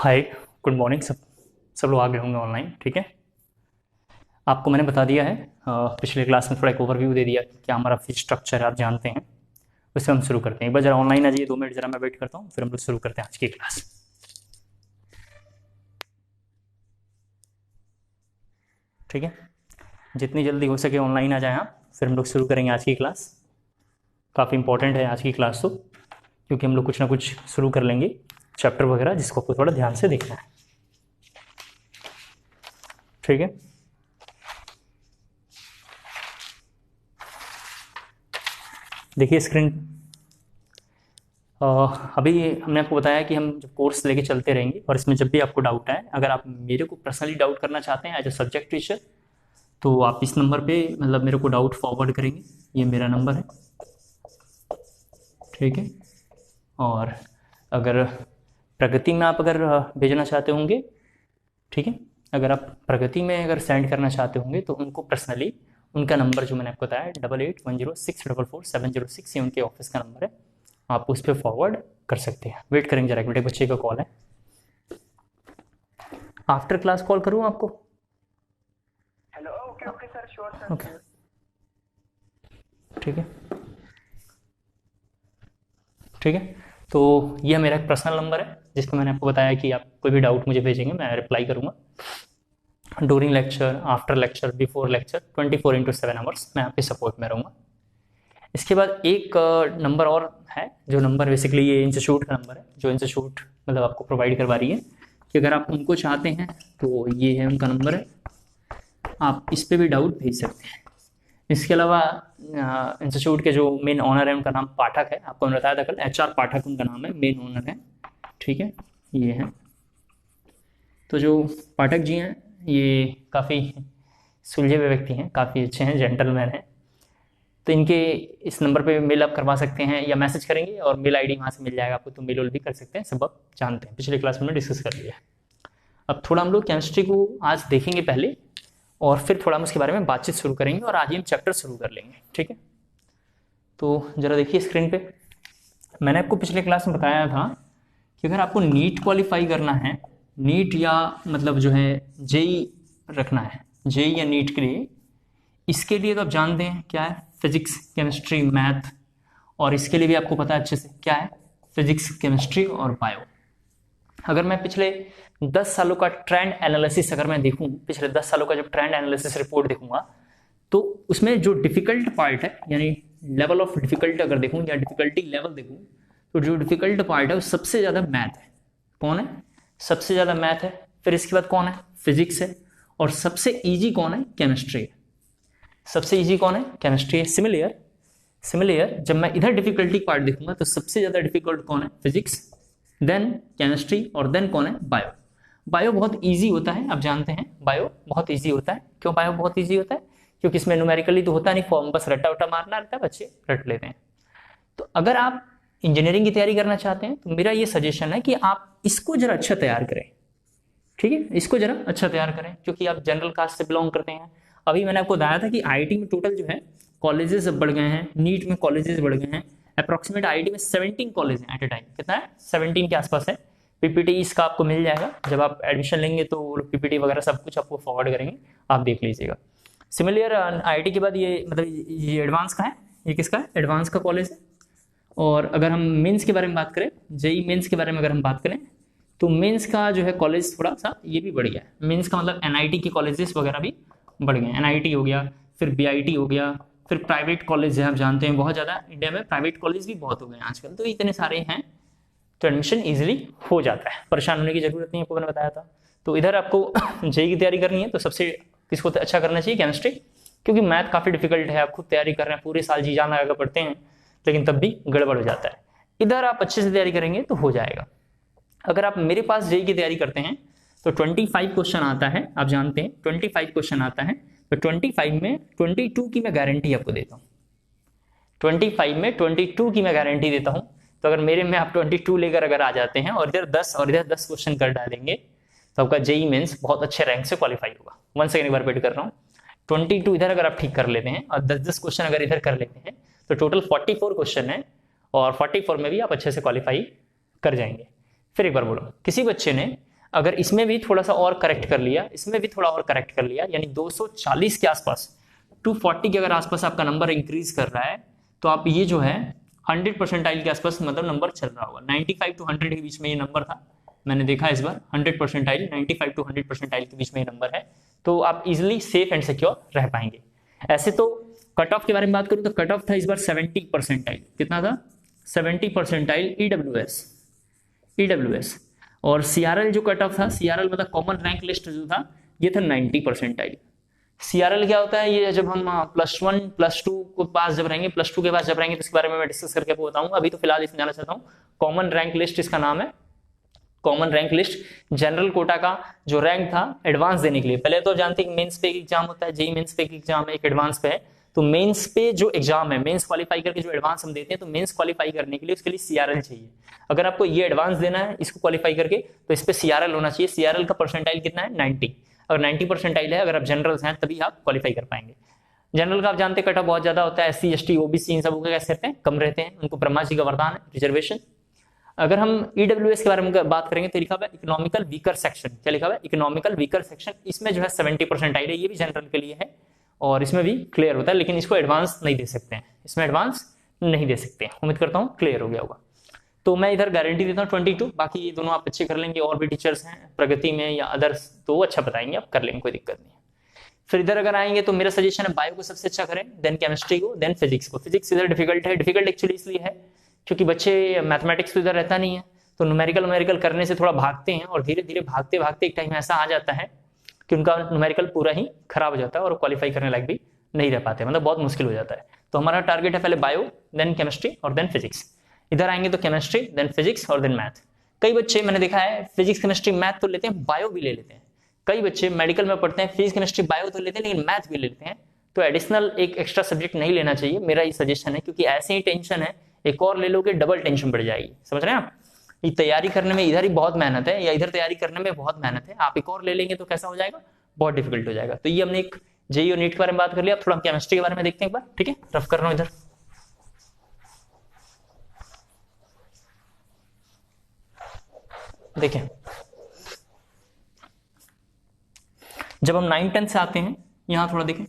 हाय, good morning. सब लोग आ गए होंगे ऑनलाइन, ठीक है। आपको मैंने बता दिया है, पिछले क्लास में थोड़ा एक ओवरव्यू दे दिया क्या हमारा फीस स्ट्रक्चर है, आप जानते हैं। उससे हम शुरू करते हैं। एक बार जरा ऑनलाइन आ जाइए, 2 मिनट जरा मैं वेट करता हूँ, फिर हम लोग शुरू करते हैं आज की क्लास। ठीक है, जितनी जल्दी हो सके ऑनलाइन आ जाए आप, फिर हम लोग शुरू करेंगे आज की क्लास। काफ़ी इंपॉर्टेंट है आज की क्लास तो, क्योंकि हम लोग कुछ ना कुछ शुरू कर लेंगे चैप्टर वगैरह, जिसको आपको थोड़ा ध्यान से देखना है। ठीक है, देखिए स्क्रीन। अभी हमने आपको बताया कि हम जब कोर्स लेके चलते रहेंगे, और इसमें जब भी आपको डाउट आए, अगर आप मेरे को पर्सनली डाउट करना चाहते हैं एज अ सब्जेक्ट टीचर, तो आप इस नंबर पे मतलब मेरे को डाउट फॉरवर्ड करेंगे। ये मेरा नंबर है, ठीक है। और अगर प्रगति में आप अगर भेजना चाहते होंगे, ठीक है, अगर आप प्रगति में अगर सेंड करना चाहते होंगे तो उनको पर्सनली उनका नंबर जो मैंने आपको बताया 8810644706, ये उनके ऑफिस का नंबर है, आप उस पर फॉरवर्ड कर सकते हैं। वेट करेंगे जरा, एक मिनट, बच्चे का कॉल है। आफ्टर क्लास कॉल करूँ आपको? Hello, okay sir, sure sir. Okay, ठीक है, ठीक है। तो यह मेरा एक पर्सनल नंबर है, जिस पर मैंने आपको बताया कि आप कोई भी डाउट मुझे भेजेंगे, मैं रिप्लाई करूँगा during lecture, after lecture, before lecture, 24/7 hours मैं आपके सपोर्ट में रहूँगा। इसके बाद एक नंबर और है, जो नंबर बेसिकली ये इंस्टीट्यूट का नंबर है, जो इंस्टीट्यूट मतलब आपको प्रोवाइड करवा रही है, कि अगर आप उनको चाहते हैं तो ये है उनका नंबर है, आप इस पर भी डाउट भेज सकते हैं। इसके अलावा इंस्टीट्यूट के जो मेन ऑनर है, उनका नाम पाठक है, आपको मैंने बताया था कल, HR पाठक उनका नाम है, मेन ऑनर है, ठीक है, ये है। तो जो पाठक जी हैं, ये काफ़ी सुलझे हुए व्यक्ति हैं, काफ़ी अच्छे हैं, जेंटलमैन हैं। तो इनके इस नंबर पे मेल आप करवा सकते हैं, या मैसेज करेंगे और मेल ID वहाँ से मिल जाएगा आपको, तो मेल भी कर सकते हैं, सब आप जानते हैं, पिछले क्लास में डिस्कस कर लिया है। अब थोड़ा हम लोग केमिस्ट्री को आज देखेंगे पहले, और फिर थोड़ा हम उसके बारे में बातचीत शुरू करेंगे, और आज ही हम चैप्टर शुरू कर लेंगे, ठीक है। तो जरा देखिए स्क्रीन पे, मैंने आपको पिछले क्लास में बताया था कि अगर आपको नीट क्वालिफाई करना है, नीट या मतलब जो है जेई रखना है, जेई या नीट के लिए, इसके लिए तो आप जानते हैं क्या है, फिजिक्स, केमिस्ट्री, मैथ, और इसके लिए भी आपको पता है अच्छे से क्या है, फिजिक्स, केमिस्ट्री और बायो। अगर मैं पिछले 10 सालों का ट्रेंड एनालिसिस अगर मैं देखूं, पिछले 10 सालों का जब ट्रेंड एनालिसिस रिपोर्ट देखूंगा, तो उसमें जो डिफिकल्ट पार्ट है, यानी लेवल ऑफ डिफिकल्ट अगर देखूं या डिफिकल्टी लेवल देखूं, तो जो डिफिकल्ट पार्ट है वो सबसे ज़्यादा मैथ है। कौन है? सबसे ज़्यादा मैथ है। फिर इसके बाद कौन है? फिजिक्स है। और सबसे ईजी कौन है? केमिस्ट्री है। सबसे ईजी कौन है? केमिस्ट्री है। सिमिलर जब मैं इधर डिफिकल्टी पार्ट देखूंगा, तो सबसे ज़्यादा डिफिकल्ट कौन है? फिजिक्स, देन केमिस्ट्री, और देन कौन है? बायो। बायो बहुत ईजी होता है, आप जानते हैं बायो बहुत ईजी होता है। क्यों बायो बहुत ईजी होता है? क्योंकि इसमें न्यूमेरिकली तो होता नहीं, फॉर्म बस रट्टा वट्टा मारना रहता है, बच्चे रट लेते हैं। तो अगर आप इंजीनियरिंग की तैयारी करना चाहते हैं, तो मेरा ये सजेशन है कि आप इसको जरा अच्छा तैयार करें, ठीक है, इसको जरा अच्छा तैयार करें, क्योंकि आप जनरल कास्ट से बिलोंग करते हैं। अभी मैंने आपको बताया था कि IIT में टोटल जो है कॉलेजेस बढ़ गए हैं, नीट में कॉलेजेस बढ़ गए हैं, अप्रॉक्सीमेट IIT में 17 कॉलेज हैं एट ए टाइम। कितना है? 17 के आसपास है। PPT इसका आपको मिल जाएगा, जब आप एडमिशन लेंगे तो PPT वगैरह सब कुछ आपको फॉरवर्ड करेंगे, आप देख लीजिएगा। सिमिलर IIT के बाद ये मतलब ये एडवांस का है, ये किसका है? एडवांस का कॉलेज है। और अगर हम मेंस के बारे में बात करें, जेई मेंस के बारे में अगर हम बात करें, तो मेंस का जो है कॉलेज थोड़ा सा ये भी बढ़ गया है। मेंस का मतलब NIT के कॉलेजेस वगैरह भी बढ़ गए हैं। NIT हो गया, फिर BIT हो गया, फिर प्राइवेट कॉलेज है, आप जानते हैं बहुत ज़्यादा इंडिया में प्राइवेट कॉलेज भी बहुत हो गए हैं आजकल, तो इतने सारे हैं, तो एडमिशन ईजिली हो जाता है, परेशान होने की जरूरत नहीं, आपको मैंने बताया था। तो इधर आपको जेई की तैयारी करनी है, तो सबसे किसको अच्छा करना चाहिए? केमिस्ट्री, क्योंकि मैथ काफ़ी डिफिकल्ट है, आप खुद तैयारी कर रहे हैं, पूरे साल जी जान लगा पढ़ते हैं, लेकिन तब भी गड़बड़ हो जाता है। इधर आप अच्छे से तैयारी करेंगे तो हो जाएगा। अगर आप मेरे पास जेई की तैयारी करते हैं, तो 25 क्वेश्चन आता है, आप जानते हैं 25 क्वेश्चन आता है, तो 25 में 22 की मैं गारंटी आपको देता हूँ। 25 में 22 की मैं गारंटी देता हूँ। तो अगर मेरे में आप 22 लेकर अगर आ जाते हैं, और इधर 10 और इधर 10 क्वेश्चन कर डालेंगे, तो आपका जेई मेंस बहुत अच्छे रैंक से क्वालिफाई होगा। 1 सेकंड एक बार रिपीट कर रहा हूँ, 22 इधर अगर आप ठीक कर लेते हैं और 10-10 क्वेश्चन अगर इधर कर लेते हैं, तो टोटल 44 क्वेश्चन है, और 44 में भी आप अच्छे से क्वालिफाई कर जाएंगे। फिर एक बार बोलो, किसी बच्चे ने अगर इसमें भी थोड़ा सा और करेक्ट कर लिया, इसमें भी थोड़ा और करेक्ट कर लिया, यानी 240 के आसपास 240 के अगर आसपास आपका नंबर इंक्रीज कर रहा है तो आप ये जो है 100 परसेंटाइल के आसपास मतलब नंबर चल रहा होगा। 95 to 100 के बीच में ये नंबर था, मैंने देखा इस बार 100 परसेंटाइल 95 to 100 परसेंटाइल के बीच में ये नंबर है, तो आप इजिली सेफ एंड सिक्योर रह पाएंगे। ऐसे तो कट ऑफ के बारे में बात करूं तो कट ऑफ था इस बार 70 परसेंटाइल, कितना था 70 परसेंटाइल ईडब्ल्यूएस। और सीआरएल जो कट ऑफ था, सीआरएल मतलब कॉमन रैंक लिस्ट जो था, ये था 90 परसेंटाइल। सीआरएल क्या होता है, ये जब हम +1 +2 को पास जब रहेंगे, +2 के पास जब रहेंगे तो इसके बारे में मैं डिस्कस करके आपको बताऊंगा। अभी तो फिलहाल इसमें जाना चाहता हूँ, कॉमन रैंक लिस्ट इसका नाम है। Common rank list general quota का जो रैंक था एडवांस देने के लिए, पहले तो जानते हैं मेंस पे एक एग्जाम होता है, जेई मेंस पे एक एग्जाम है, एक एडवांस पे है। तो मेंस पे जो एग्जाम है, मेंस क्वालिफाई करके जो एडवांस हम देते हैं, तो मेंस क्वालिफाई करने के लिए उसके लिए सीआरएल चाहिए। अगर आपको ये एडवांस देना है इसको क्वालिफाई करके, तो इस पे सीआरएल होना चाहिए। सीआरएल का परसेंटाइल कितना है 90, अगर 90 परसेंटाइल है, अगर आप जनरल्स हैं तभी आप क्वालिफाई कर पाएंगे। जनरल का आप जानते हैं कट ऑफ बहुत ज्यादा होता है, एससी एसटी ओबीसी इन सबको कैसे रहते हैं, कम रहते हैं, उनको ब्रह्मा जी का वरदान है रिजर्वेशन। अगर हम ईडब्ल्यूएस के बारे में बात करेंगे तो लिखा हुआ है इकोनॉमिकल वीकर सेक्शन, क्या लिखा हुआ है इकोनॉमिकल वीकर सेक्शन, इसमें जो है 70 परसेंटाइल है, ये भी जनरल के लिए है और इसमें भी क्लियर होता है, लेकिन इसको एडवांस नहीं दे सकते हैं, इसमें एडवांस नहीं दे सकते हैं। उम्मीद करता हूँ क्लियर हो गया होगा। तो मैं इधर गारंटी देता हूँ 22, बाकी ये दोनों आप अच्छे कर लेंगे, और भी टीचर्स हैं प्रगति में या अदर्स तो अच्छा बताएंगे, आप कर लेंगे, कोई दिक्कत नहीं है। फिर इधर अगर आएंगे तो मेरा सजेशन है बायो को सबसे अच्छा करें, देन केमिस्ट्री को, देन फिजिक्स को। फिजिक्स इधर डिफिकल्ट है, डिफिकल्ट एक्चुअली इसलिए है क्योंकि बच्चे मैथमेटिक्स तो इधर रहता नहीं है, तो न्यूमेरिकल करने से थोड़ा भागते हैं, और धीरे धीरे भागते भागते एक टाइम ऐसा आ जाता है कि उनका न्यूमेरिकल पूरा ही खराब हो जाता है और क्वालिफाई करने लायक भी नहीं रह पाते, मतलब बहुत मुश्किल हो जाता है। तो हमारा टारगेट है पहले बायो, देन केमिस्ट्री और देन फिजिक्स। इधर आएंगे तो केमिस्ट्री, देन फिजिक्स और देन मैथ। कई बच्चे मैंने देखा है फिजिक्स केमिस्ट्री मैथ तो लेते हैं, बायो भी ले लेते हैं। कई बच्चे मेडिकल में पढ़ते हैं, फिजिक्स केमिस्ट्री बायो तो लेते हैं लेकिन मैथ भी ले लेते हैं। तो एडिशनल एक एक्स्ट्रा सब्जेक्ट नहीं लेना चाहिए, मेरा ये सजेशन है, क्योंकि ऐसे ही टेंशन है, एक और ले लोगे डबल टेंशन बढ़ जाएगी। समझ रहे हैं आप, ये तैयारी करने में इधर ही बहुत मेहनत है या इधर तैयारी करने में बहुत मेहनत है, आप एक और ले लेंगे तो कैसा हो जाएगा, बहुत डिफिकल्ट हो जाएगा। तो ये हमने एक जेईई और नीट के बारे में बात कर लिया, अब थोड़ा हम केमिस्ट्री के बारे में देखते हैं एक बार, ठीक है। रफ कर रहा हूं इधर, देखें जब हम 9-10 से आते हैं, यहां थोड़ा देखें,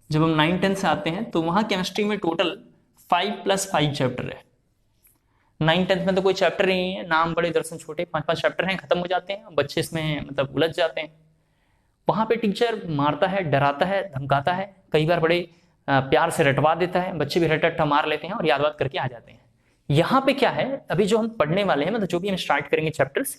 जब हम 9-10 से आते हैं तो वहां केमिस्ट्री में टोटल 5+5 चैप्टर है। 9-10 में तो कोई चैप्टर नहीं है, नाम बड़े दर्शन छोटे, 5-5 चैप्टर हैं, खत्म हो जाते हैं, बच्चे इसमें मतलब उलझ जाते हैं। वहां पे टीचर मारता है, डराता है, धमकाता है, कई बार बड़े प्यार से रटवा देता है, बच्चे भी रट मार लेते हैं और याद बात करके आ जाते हैं। यहाँ पे क्या है, अभी जो हम पढ़ने वाले हैं, मतलब जो भी हम स्टार्ट करेंगे चैप्टर्स,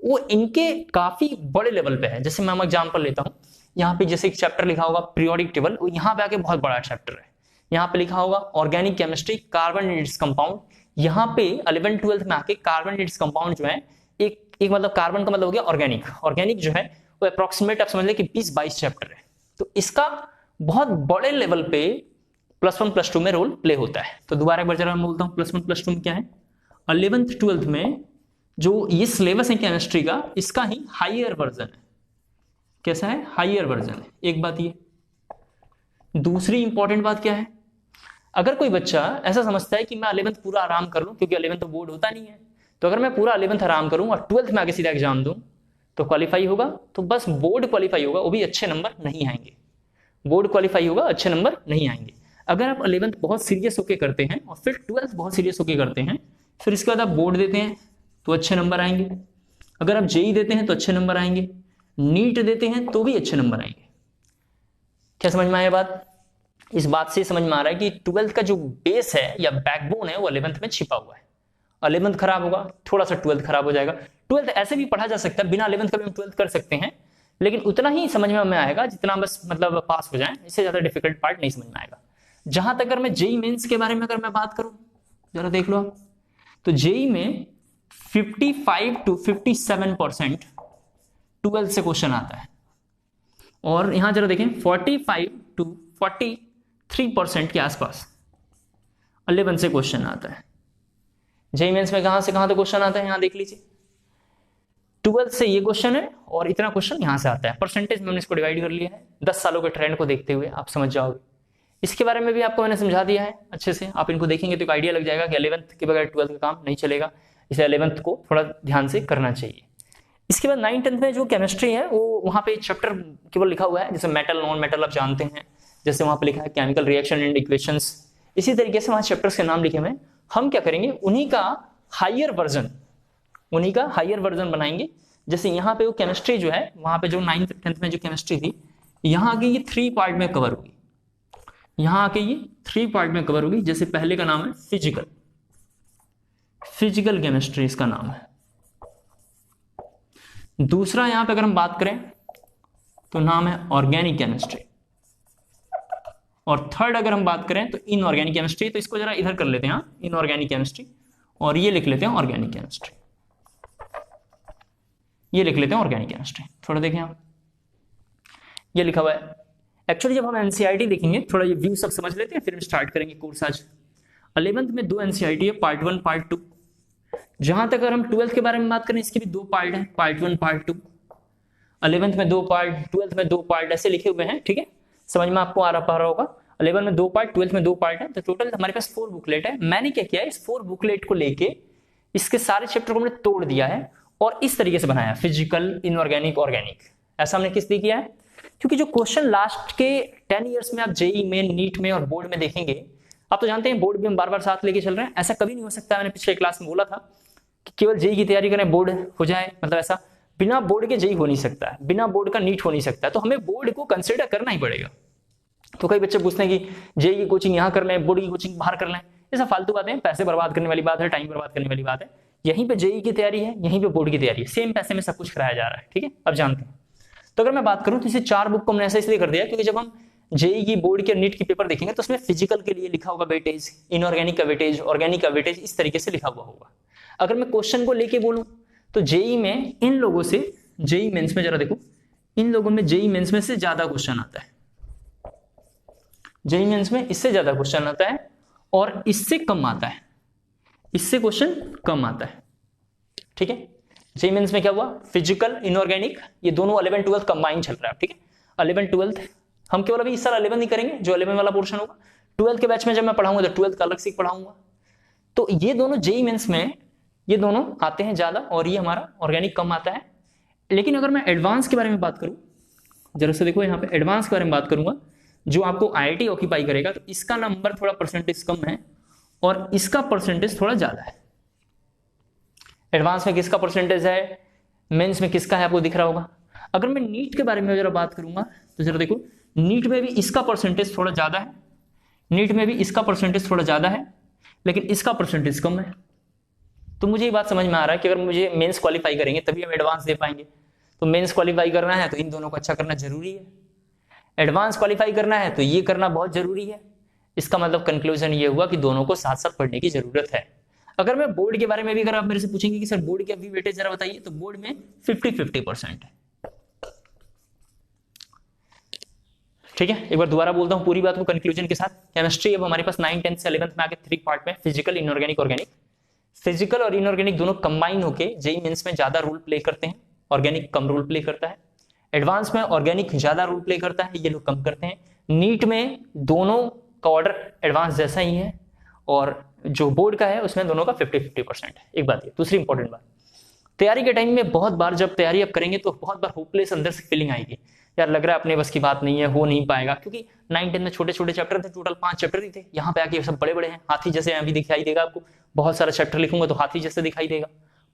वो इनके काफी बड़े लेवल पे है। जैसे मैं एग्जांपल लेता हूँ, यहाँ पे जैसे एक चैप्टर लिखा होगा पीरियोडिक टेबल, यहाँ पे आके बहुत बड़ा चैप्टर है। यहाँ पे लिखा होगा organic chemistry, carbon and its compound. यहाँ पे 11-12 में आके कार्बन एंड इट्स कंपाउंड जो है, एक मतलब कार्बन का मतलब हो गया ऑर्गेनिक, ऑर्गेनिक जो है वो अप्रोक्सीमेट आप समझ लें कि 20-22 चैप्टर है। तो इसका बहुत बड़े लेवल पे +1 +2 में रोल प्ले होता है। तो दोबारा एक बार जरा मैं बोलता हूँ +1 +2 में क्या है, 11th-12th में जो ये सिलेबस है केमिस्ट्री का, इसका ही हायर वर्जन है। कैसा है, हायर वर्जन है। एक बात ये, दूसरी इंपॉर्टेंट बात क्या है, अगर कोई बच्चा ऐसा समझता है कि मैं 11th पूरा आराम कर लूं क्योंकि 11th तो बोर्ड होता नहीं है, तो अगर मैं पूरा 11th आराम करूं और 12th में आगे सीधा एग्जाम दूं तो क्वालिफाई होगा, तो बस बोर्ड क्वालिफाई होगा, वो भी अच्छे नंबर नहीं आएंगे। बोर्ड क्वालिफाई होगा, अच्छे नंबर नहीं आएंगे। अगर आप 11th बहुत सीरियस होकर करते हैं और फिर 12th बहुत सीरियस होकर करते हैं, फिर इसके बाद आप बोर्ड देते हैं तो अच्छे नंबर आएंगे, अगर आप जेई देते हैं तो अच्छे नंबर आएंगे, नीट देते हैं तो भी अच्छे नंबर आएंगे। क्या समझ में आया बात? इस बात से समझ में आ रहा है कि 12th का जो बेस है या बैकबोन है वो 11th में छिपा हुआ है। 11th खराब होगा, थोड़ा सा 12th खराब हो जाएगा। 12th ऐसे भी पढ़ा जा सकता है, बिना 11th का भी हम 12th कर सकते हैं, लेकिन उतना ही समझ में हमें आएगा जितना बस मतलब पास हो जाए, इससे ज्यादा डिफिकल्ट पार्ट नहीं समझ में आएगा। जहां तक अगर मैं जेई मेंस के बारे में अगर मैं बात करूं, जरा देख लो आप, तो जेई में 55 to 57% 12th से क्वेश्चन आता है, और यहां जरा देखें 45 to 43% के आसपास 11th से क्वेश्चन आता है। जेई मेंस में कहां से कहां तक क्वेश्चन आता है, यहां देख लीजिए, 12th से ये क्वेश्चन है और इतना क्वेश्चन यहां से आता है। परसेंटेज में हमने इसको डिवाइड कर लिया है, 10 सालों के ट्रेंड को देखते हुए आप समझ जाओगे। इसके बारे में भी आपको मैंने समझा दिया है अच्छे से, आप इनको देखेंगे तो एक आइडिया लग जाएगा कि 11th के बगैर 12th का काम नहीं चलेगा, इसलिए 11th को थोड़ा ध्यान से करना चाहिए। इसके बाद 9th-10th में जो केमिस्ट्री है वो वहाँ पे चैप्टर केवल लिखा हुआ है, जैसे मेटल नॉन मेटल आप जानते हैं, जैसे वहाँ पे लिखा है केमिकल रिएक्शन एंड इक्वेशंस, इसी तरीके से वहाँ चैप्टर्स के नाम लिखे हुए हैं। हम क्या करेंगे, उन्हीं का हायर वर्जन बनाएंगे। जैसे यहाँ पे वो केमिस्ट्री जो है, वहाँ पे जो 9th-10th में जो केमिस्ट्री थी, यहाँ आके ये 3 पार्ट में कवर होगी, यहाँ आके ये 3 पार्ट में कवर होगी। जैसे पहले का नाम है फिजिकल केमिस्ट्री इसका नाम है। दूसरा यहाँ पे अगर हम बात करें तो नाम है ऑर्गेनिक केमिस्ट्री, और थर्ड अगर हम बात करें तो इनऑर्गेनिक केमिस्ट्री। तो इसको जरा इधर कर लेते हैं, इनऑर्गेनिक केमिस्ट्री, और ये लिख लेते हैं ऑर्गेनिक केमिस्ट्री, ये लिख लेते हैं ऑर्गेनिक केमिस्ट्री। थोड़ा देखें आप, ये लिखा हुआ है। एक्चुअली जब हम एनसीईआरटी देखेंगे, थोड़ा ये व्यू सब समझ लेते हैं, फिर हम स्टार्ट करेंगे कोर्स आज। 11th में 2 एनसीईआरटी है, पार्ट 1 पार्ट 2। जहां तक अगर हम 12th के बारे में बात करें, इसके भी 2 पार्ट है, पार्ट 1 पार्ट 2। 11th में 2 पार्ट, 12th में 2 पार्ट, ऐसे लिखे हुए हैं, ठीक है, समझ में आपको आ रहा होगा। 11 में 2 पार्ट, 12th में 2 पार्ट है, तो टोटल हमारे पास 4 बुकलेट है। मैंने क्या किया है, इस 4 बुकलेट को लेके इसके सारे चैप्टर को हमने तोड़ दिया है और इस तरीके से बनाया, फिजिकल, इनऑर्गेनिक, ऑर्गेनिक। ऐसा हमने किस लिए किया है, क्योंकि जो क्वेश्चन लास्ट के 10 ईयर्स में आप जेईई में, नीट में और बोर्ड में देखेंगे, आप तो जानते हैं बोर्ड भी हम बार बार साथ लेके चल रहे हैं, ऐसा कभी नहीं हो सकता। मैंने पिछले क्लास में बोला था कि केवल जेईई की तैयारी करें बोर्ड हो जाए, मतलब ऐसा बिना बोर्ड के जेईई हो नहीं सकता है, बिना बोर्ड का नीट हो नहीं सकता है, तो हमें बोर्ड को कंसिडर करना ही पड़ेगा। तो कई बच्चे पूछते हैं कि जेईई की कोचिंग यहाँ कर लें, बोर्ड की कोचिंग बाहर कर लें, ये सब फालतू बातें हैं, पैसे बर्बाद करने वाली बात है, टाइम बर्बाद करने वाली बात है। यहीं पे जेईई की तैयारी है, यहीं पे बोर्ड की तैयारी है, सेम पैसे में सब कुछ कराया जा रहा है, ठीक है, अब जानते हैं। तो अगर मैं बात करूं तो इसे 4 बुक को हमने ऐसा इसलिए कर दिया क्योंकि जब हम जेईई की, बोर्ड के, नीट की पेपर देखेंगे तो उसमें फिजिकल के लिए लिखा होगा वेटेज, इनऑर्गेनिक का वेटेज, ऑर्गेनिक का वेटेज, इस तरीके से लिखा हुआ होगा। अगर मैं क्वेश्चन को लेके बोलूं तो जेईई में इन लोगों से, जेईई मेंस में जरा देखो, इन लोगों में जेईई मेंस में से ज्यादा क्वेश्चन आता है, जेईई मेंस में इससे ज्यादा क्वेश्चन आता है और इससे कम आता है, इससे क्वेश्चन कम आता है, ठीक है। जेईई मेंस में क्या हुआ, फिजिकल, इनऑर्गेनिक, ये दोनों 11-12 कंबाइन चल रहा है, ठीक है। 11-12 हम केवल अभी इस साल 11 नहीं करेंगे, जो 11 वाला पोर्शन होगा 12th के बैच में जब मैं पढ़ाऊंगा तो 12th का अलग से पढ़ाऊंगा। तो ये दोनों जेईई मेंस में ये दोनों आते हैं ज्यादा और ये हमारा ऑर्गेनिक कम आता है। लेकिन अगर मैं एडवांस के बारे में बात करूं, जरा से देखो यहाँ पे एडवांस के बारे में बात करूंगा, जो आपको आईआईटी ऑक्यूपाई करेगा, तो इसका नंबर थोड़ा परसेंटेज कम है और इसका परसेंटेज थोड़ा ज्यादा है। एडवांस में किसका परसेंटेज है, मेंस में किसका है, आपको दिख रहा होगा। अगर मैं नीट के बारे में जरा बात करूंगा तो जरा देखो, नीट में भी इसका परसेंटेज थोड़ा ज्यादा है, नीट में भी इसका परसेंटेज थोड़ा ज्यादा है, लेकिन इसका परसेंटेज कम है। तो मुझे ये बात समझ में आ रहा है कि अगर मुझे मेंस क्वालिफाई करेंगे तभी हम एडवांस दे पाएंगे। तो मेंस क्वालिफाई करना है तो इन दोनों को अच्छा करना जरूरी है, एडवांस क्वालिफाई करना है तो ये करना बहुत जरूरी है। इसका मतलब कंक्लूजन ये हुआ कि दोनों को साथ साथ पढ़ने की जरूरत है। अगर मैं बोर्ड के बारे में भी, अगर आप मेरे से पूछेंगे कि सर बोर्ड के अभी वेटेज जरा बताइए, तो बोर्ड में 50-50% है, ठीक है। एक बार दोबारा बोलता हूं पूरी बात को कंक्लूजन के साथ। केमिस्ट्री अब हमारे पास 9, 10 से 11th में आके 3 पार्ट में, फिजिकल, इनऑर्गेनिक, ऑर्गेनिक। फिजिकल और इनऑर्गेनिक दोनों कंबाइन होके जेईई मेंस में ज्यादा रोल प्ले करते हैं, ऑर्गेनिक कम रोल प्ले करता है। एडवांस में ऑर्गेनिक ज्यादा रोल प्ले करता है, ये लोग कम करते हैं। नीट में दोनों का ऑर्डर एडवांस जैसा ही है और जो बोर्ड का है उसमें दोनों का 50-50% है। एक बात ये। दूसरी इंपॉर्टेंट बात, तैयारी के टाइम में बहुत बार जब तैयारी आप करेंगे तो बहुत बार होपलेस अंदर से फीलिंग आएगी, यार लग रहा है अपने बस की बात नहीं है, हो नहीं पाएगा। क्योंकि 9, 10 में छोटे छोटे चैप्टर थे, टोटल 5 चैप्टर ही थे, यहाँ पे आके सब बड़े बड़े हैं, हाथी जैसे अभी दिखाई देगा आपको। बहुत सारा चैप्टर लिखूंगा तो हाथी जैसे दिखाई देगा,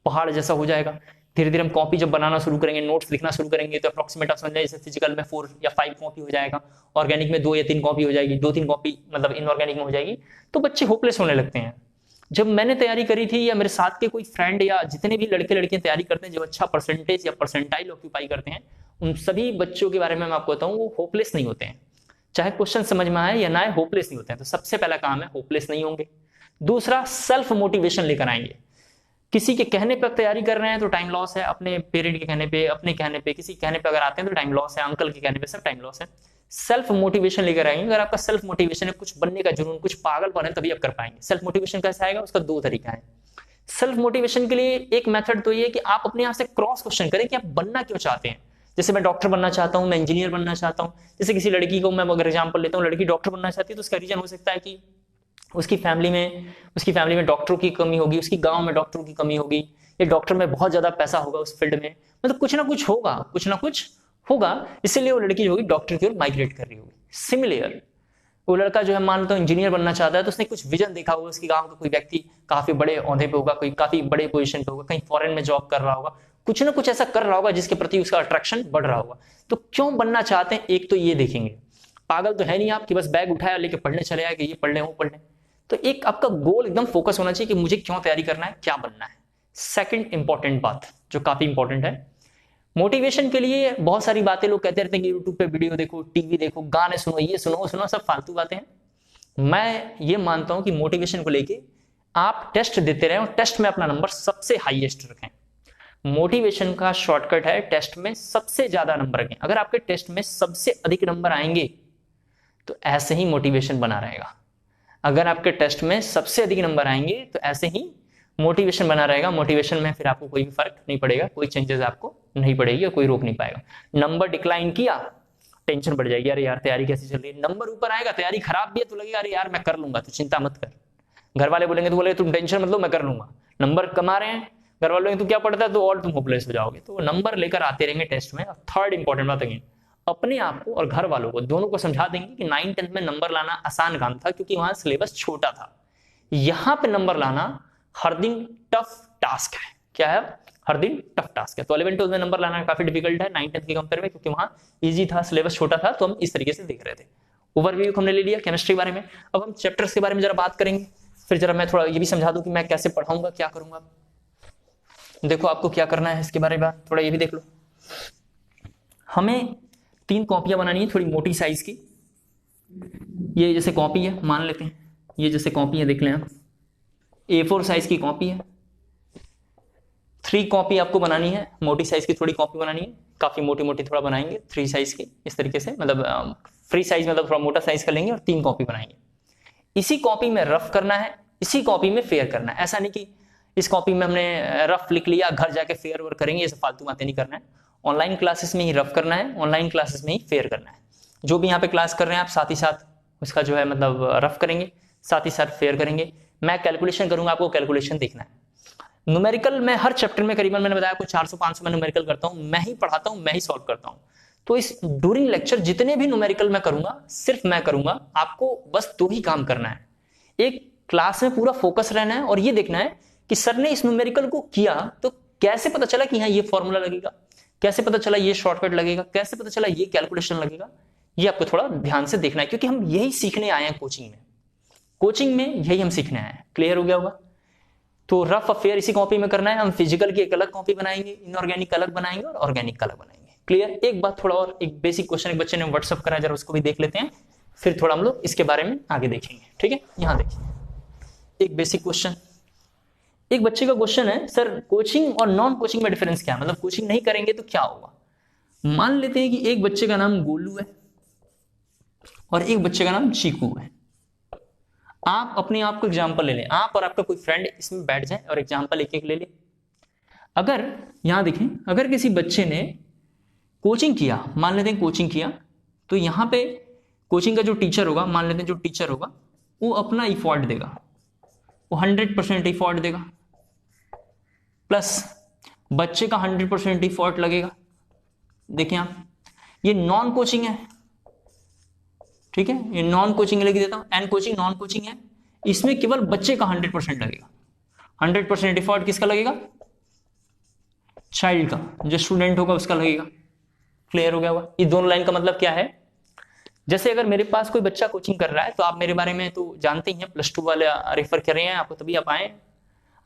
पहाड़ जैसा हो जाएगा। धीरे धीरे हम कॉपी जब बनाना शुरू करेंगे, नोट्स लिखना शुरू करेंगे, तो अप्रोक्सीमेट आप समझ जाए, जैसे फिजिकल में 4 या 5 कॉपी हो जाएगा, ऑर्गेनिक में 2 या 3 कॉपी हो जाएगी, 2-3 कॉपी मतलब इनऑर्गेनिक में हो जाएगी। तो बच्चे होपलेस होने लगते हैं। जब मैंने तैयारी करी थी, या मेरे साथ के कोई फ्रेंड या जितने भी लड़के लड़कियां तैयारी करते हैं, जो अच्छा परसेंटेज या परसेंटाइल ऑक्यूपाई करते हैं, उन सभी बच्चों के बारे में मैं आपको बताऊं, वो होपलेस नहीं होते हैं। चाहे क्वेश्चन समझ में आए या ना आए, होपलेस नहीं होते हैं। तो सबसे पहला काम है, होपलेस नहीं होंगे। दूसरा, सेल्फ मोटिवेशन लेकर आएंगे। किसी के कहने पर तैयारी कर रहे हैं तो टाइम लॉस है, अपने पेरेंट के कहने पे, अपने कहने पे, किसी कहने पे अगर आते हैं तो टाइम लॉस है, अंकल के कहने पे सब टाइम लॉस है। सेल्फ मोटिवेशन लेकर आएंगे। अगर आपका सेल्फ मोटिवेशन है, कुछ बनने का जुनून, कुछ पागलपन है, तभी आप कर पाएंगे। सेल्फ मोटिवेशन कैसे आएगा, उसका 2 तरीका है। सेल्फ मोटिवेशन के लिए एक मेथड तो ये है कि आप अपने आप से क्रॉस क्वेश्चन करें कि आप बनना क्यों चाहते हैं। जैसे मैं डॉक्टर बनना चाहता हूं, मैं इंजीनियर बनना चाहता हूं। जैसे किसी लड़की को मैं अगर एग्जांपल लेता हूं, लड़की डॉक्टर बनना चाहती है, तो उसका रीजन हो सकता है कि उसकी फैमिली में डॉक्टरों की कमी होगी, उसकी गांव में डॉक्टरों की कमी होगी, एक डॉक्टर में बहुत ज्यादा पैसा होगा उस फील्ड में, मतलब कुछ ना कुछ होगा, कुछ ना कुछ होगा, इसीलिए वो लड़की जो होगी डॉक्टर की ओर माइग्रेट कर रही होगी। सिमिलर वो लड़का जो है मान लो इंजीनियर बनना चाहता है, तो उसने कुछ विजन देखा होगा, उसके गांव का कोई व्यक्ति काफी बड़े ओहदे पे होगा, कोई काफी बड़े पोजीशन पे होगा, कहीं फॉरेन में जॉब कर रहा होगा, कुछ ना कुछ ऐसा कर रहा होगा जिसके प्रति उसका अट्रैक्शन बढ़ रहा होगा। तो क्यों बनना चाहते हैं, एक तो ये देखेंगे, पागल तो है नहीं आप कि बस बैग उठाया लेके पढ़ने चले आए कि ये पढ़ ले वो पढ़ ले। तो एक आपका गोल एकदम फोकस होना चाहिए कि मुझे क्यों तैयारी करना है, क्या बनना है। सेकंड इंपॉर्टेंट बात जो काफी इंपॉर्टेंट है, मोटिवेशन के लिए बहुत सारी बातें लोग कहते रहते हैं कि यूट्यूब पे वीडियो देखो, टीवी देखो, गाने सुनो, ये सुनो वो सुनो, सब फालतू बातें हैं। मैं ये मानता हूं कि मोटिवेशन को लेके आप टेस्ट देते रहें और टेस्ट में अपना नंबर सबसे हाईएस्ट रखें। मोटिवेशन का शॉर्टकट है टेस्ट में सबसे ज्यादा नंबर रखें। अगर आपके टेस्ट में सबसे अधिक नंबर आएंगे तो ऐसे ही मोटिवेशन बना रहेगा। अगर आपके टेस्ट में सबसे अधिक नंबर आएंगे तो ऐसे ही मोटिवेशन बना रहेगा। मोटिवेशन में फिर आपको कोई भी फर्क नहीं पड़ेगा, कोई चेंजेस आपको नहीं पड़ेगी और कोई रोक नहीं पाएगा। नंबर डिक्लाइन किया, टेंशन बढ़ जाएगी, अरे यार तैयारी कैसी चल रही है। नंबर ऊपर आएगा, तैयारी खराब भी है तो लगेगा अरे यार मैं कर लूंगा, तो चिंता मत कर। घर वाले बोलेंगे तो बोले तुम टेंशन मत लो मैं कर लूंगा। नंबर कमा रहे हैं, घर वाले बोलेंगे तू क्या पढ़ता है, तो और तुम होपलेस हो जाओगे। तो नंबर लेकर आते रहेंगे टेस्ट में। थर्ड इंपॉर्टेंट बात अगेन, अपने आप को और घर वालों को दोनों को समझा देंगे कि 9th 10th में नंबर लाना आसान काम था क्योंकि वहां सिलेबस छोटा था। यहां पे नंबर लाना हर दिन टफ टास्क है। क्या है? हर दिन टफ टास्क है। तो 11th 12th में नंबर लाना काफी डिफिकल्ट है 9th 10th के कंपेयर में, क्योंकि वहां इजी था, सिलेबस छोटा था। तो हम इस तरीके से देख रहे थे। ओवरव्यू हमने ले लिया केमिस्ट्री के बारे में। अब हम चैप्टर्स के बारे में जरा बात करेंगे, फिर जरा मैं थोड़ा ये भी समझा दूं कि मैं कैसे पढ़ाऊंगा, क्या करूंगा। देखो आपको क्या करना है इसके बारे में थोड़ा ये भी देख लो। हमें 3 कॉपियां बनानी है थोड़ी मोटी साइज की। ये जैसे कॉपी है मान लेते हैं, ये जैसे कॉपी है देख लें आप, A4 साइज की कॉपी है। 3 कॉपी आपको बनानी है, मोटी साइज की थोड़ी कॉपी बनानी है, काफी मोटी मोटी थोड़ा बनाएंगे 3 साइज की इस तरीके से, मतलब फ्री साइज मतलब थोड़ा मोटा साइज का लेंगे और 3 कॉपी बनाएंगे। इसी कॉपी में रफ करना है, इसी कॉपी में फेयर करना है। ऐसा नहीं कि इस कॉपी में हमने रफ लिख लिया घर जाके फेयर वर्क करेंगे, ये सब फालतू बातें नहीं करना है। ऑनलाइन क्लासेस में ही रफ करना है, ऑनलाइन क्लासेस में ही फेयर करना है। जो भी यहाँ पे क्लास कर रहे हैं आप साथ ही साथ उसका जो है मतलब रफ करेंगे, साथ ही साथ फेयर करेंगे। मैं कैलकुलेशन करूंगा, आपको कैलकुलेशन देखना है। न्यूमेरिकल में हर चैप्टर में करीबन मैंने बताया कुछ 400-500 में न्यूमेरिकल करता हूं, मैं ही पढ़ाता हूं, मैं ही सॉल्व करता हूं। तो इस ड्यूरिंग लेक्चर जितने भी न्यूमेरिकल मैं करूंगा सिर्फ मैं करूंगा, आपको बस 2 ही काम करना है। एक क्लास में पूरा फोकस रहना है और ये देखना है कि सर ने इस न्यूमेरिकल को किया तो कैसे पता चला कि हाँ ये फॉर्मूला लगेगा, कैसे पता चला ये शॉर्टकट लगेगा, कैसे पता चला ये कैलकुलेशन लगेगा। ये आपको थोड़ा ध्यान से देखना है क्योंकि हम यही सीखने आए हैं कोचिंग में। कोचिंग में यही हम सीखने आए हैं। क्लियर हो गया होगा? तो रफ अफेयर इसी कॉपी में करना है। हम फिजिकल की एक अलग कॉपी बनाएंगे, इनऑर्गेनिक अलग बनाएंगे और ऑर्गेनिक अलग बनाएंगे। क्लियर? एक बात थोड़ा और, एक बेसिक क्वेश्चन एक बच्चे ने व्हाट्सअप करा, जरा उसको भी देख लेते हैं, फिर थोड़ा हम लोग इसके बारे में आगे देखेंगे। ठीक है, यहां देखिए एक बेसिक क्वेश्चन। एक बच्चे का क्वेश्चन है, सर कोचिंग और नॉन कोचिंग में डिफरेंस क्या है, मतलब कोचिंग नहीं करेंगे तो क्या होगा। मान लेते हैं कि एक बच्चे का नाम गोलू है और एक बच्चे का नाम चीकू है। आप अपने आप को एग्जाम्पल ले लें, आप और आपका कोई फ्रेंड इसमें बैठ जाए और एग्जाम्पल एक एक ले ले। अगर यहां देखें, अगर किसी बच्चे ने कोचिंग किया, मान लेते हैं कोचिंग किया, तो यहां पे कोचिंग का जो टीचर होगा, मान लेते हैं जो टीचर होगा वो अपना इफोर्ट देगा, वो 100% इफोर्ट देगा, प्लस बच्चे का 100% इफोर्ट लगेगा। देखें आप, ये नॉन कोचिंग है, ठीक है, ये नॉन कोचिंग लिख देता हूं, एन कोचिंग नॉन कोचिंग है। इसमें केवल बच्चे का 100% लगेगा। 100% इफोर्ट किसका लगेगा? चाइल्ड का, जो स्टूडेंट होगा उसका लगेगा। क्लियर हो गया होगा? ये दोनों लाइन का मतलब क्या है? जैसे अगर मेरे पास कोई बच्चा कोचिंग कर रहा है तो आप मेरे बारे में तो जानते ही हैं, +2 वाले रेफर कर रहे हैं आपको, तभी आप आए।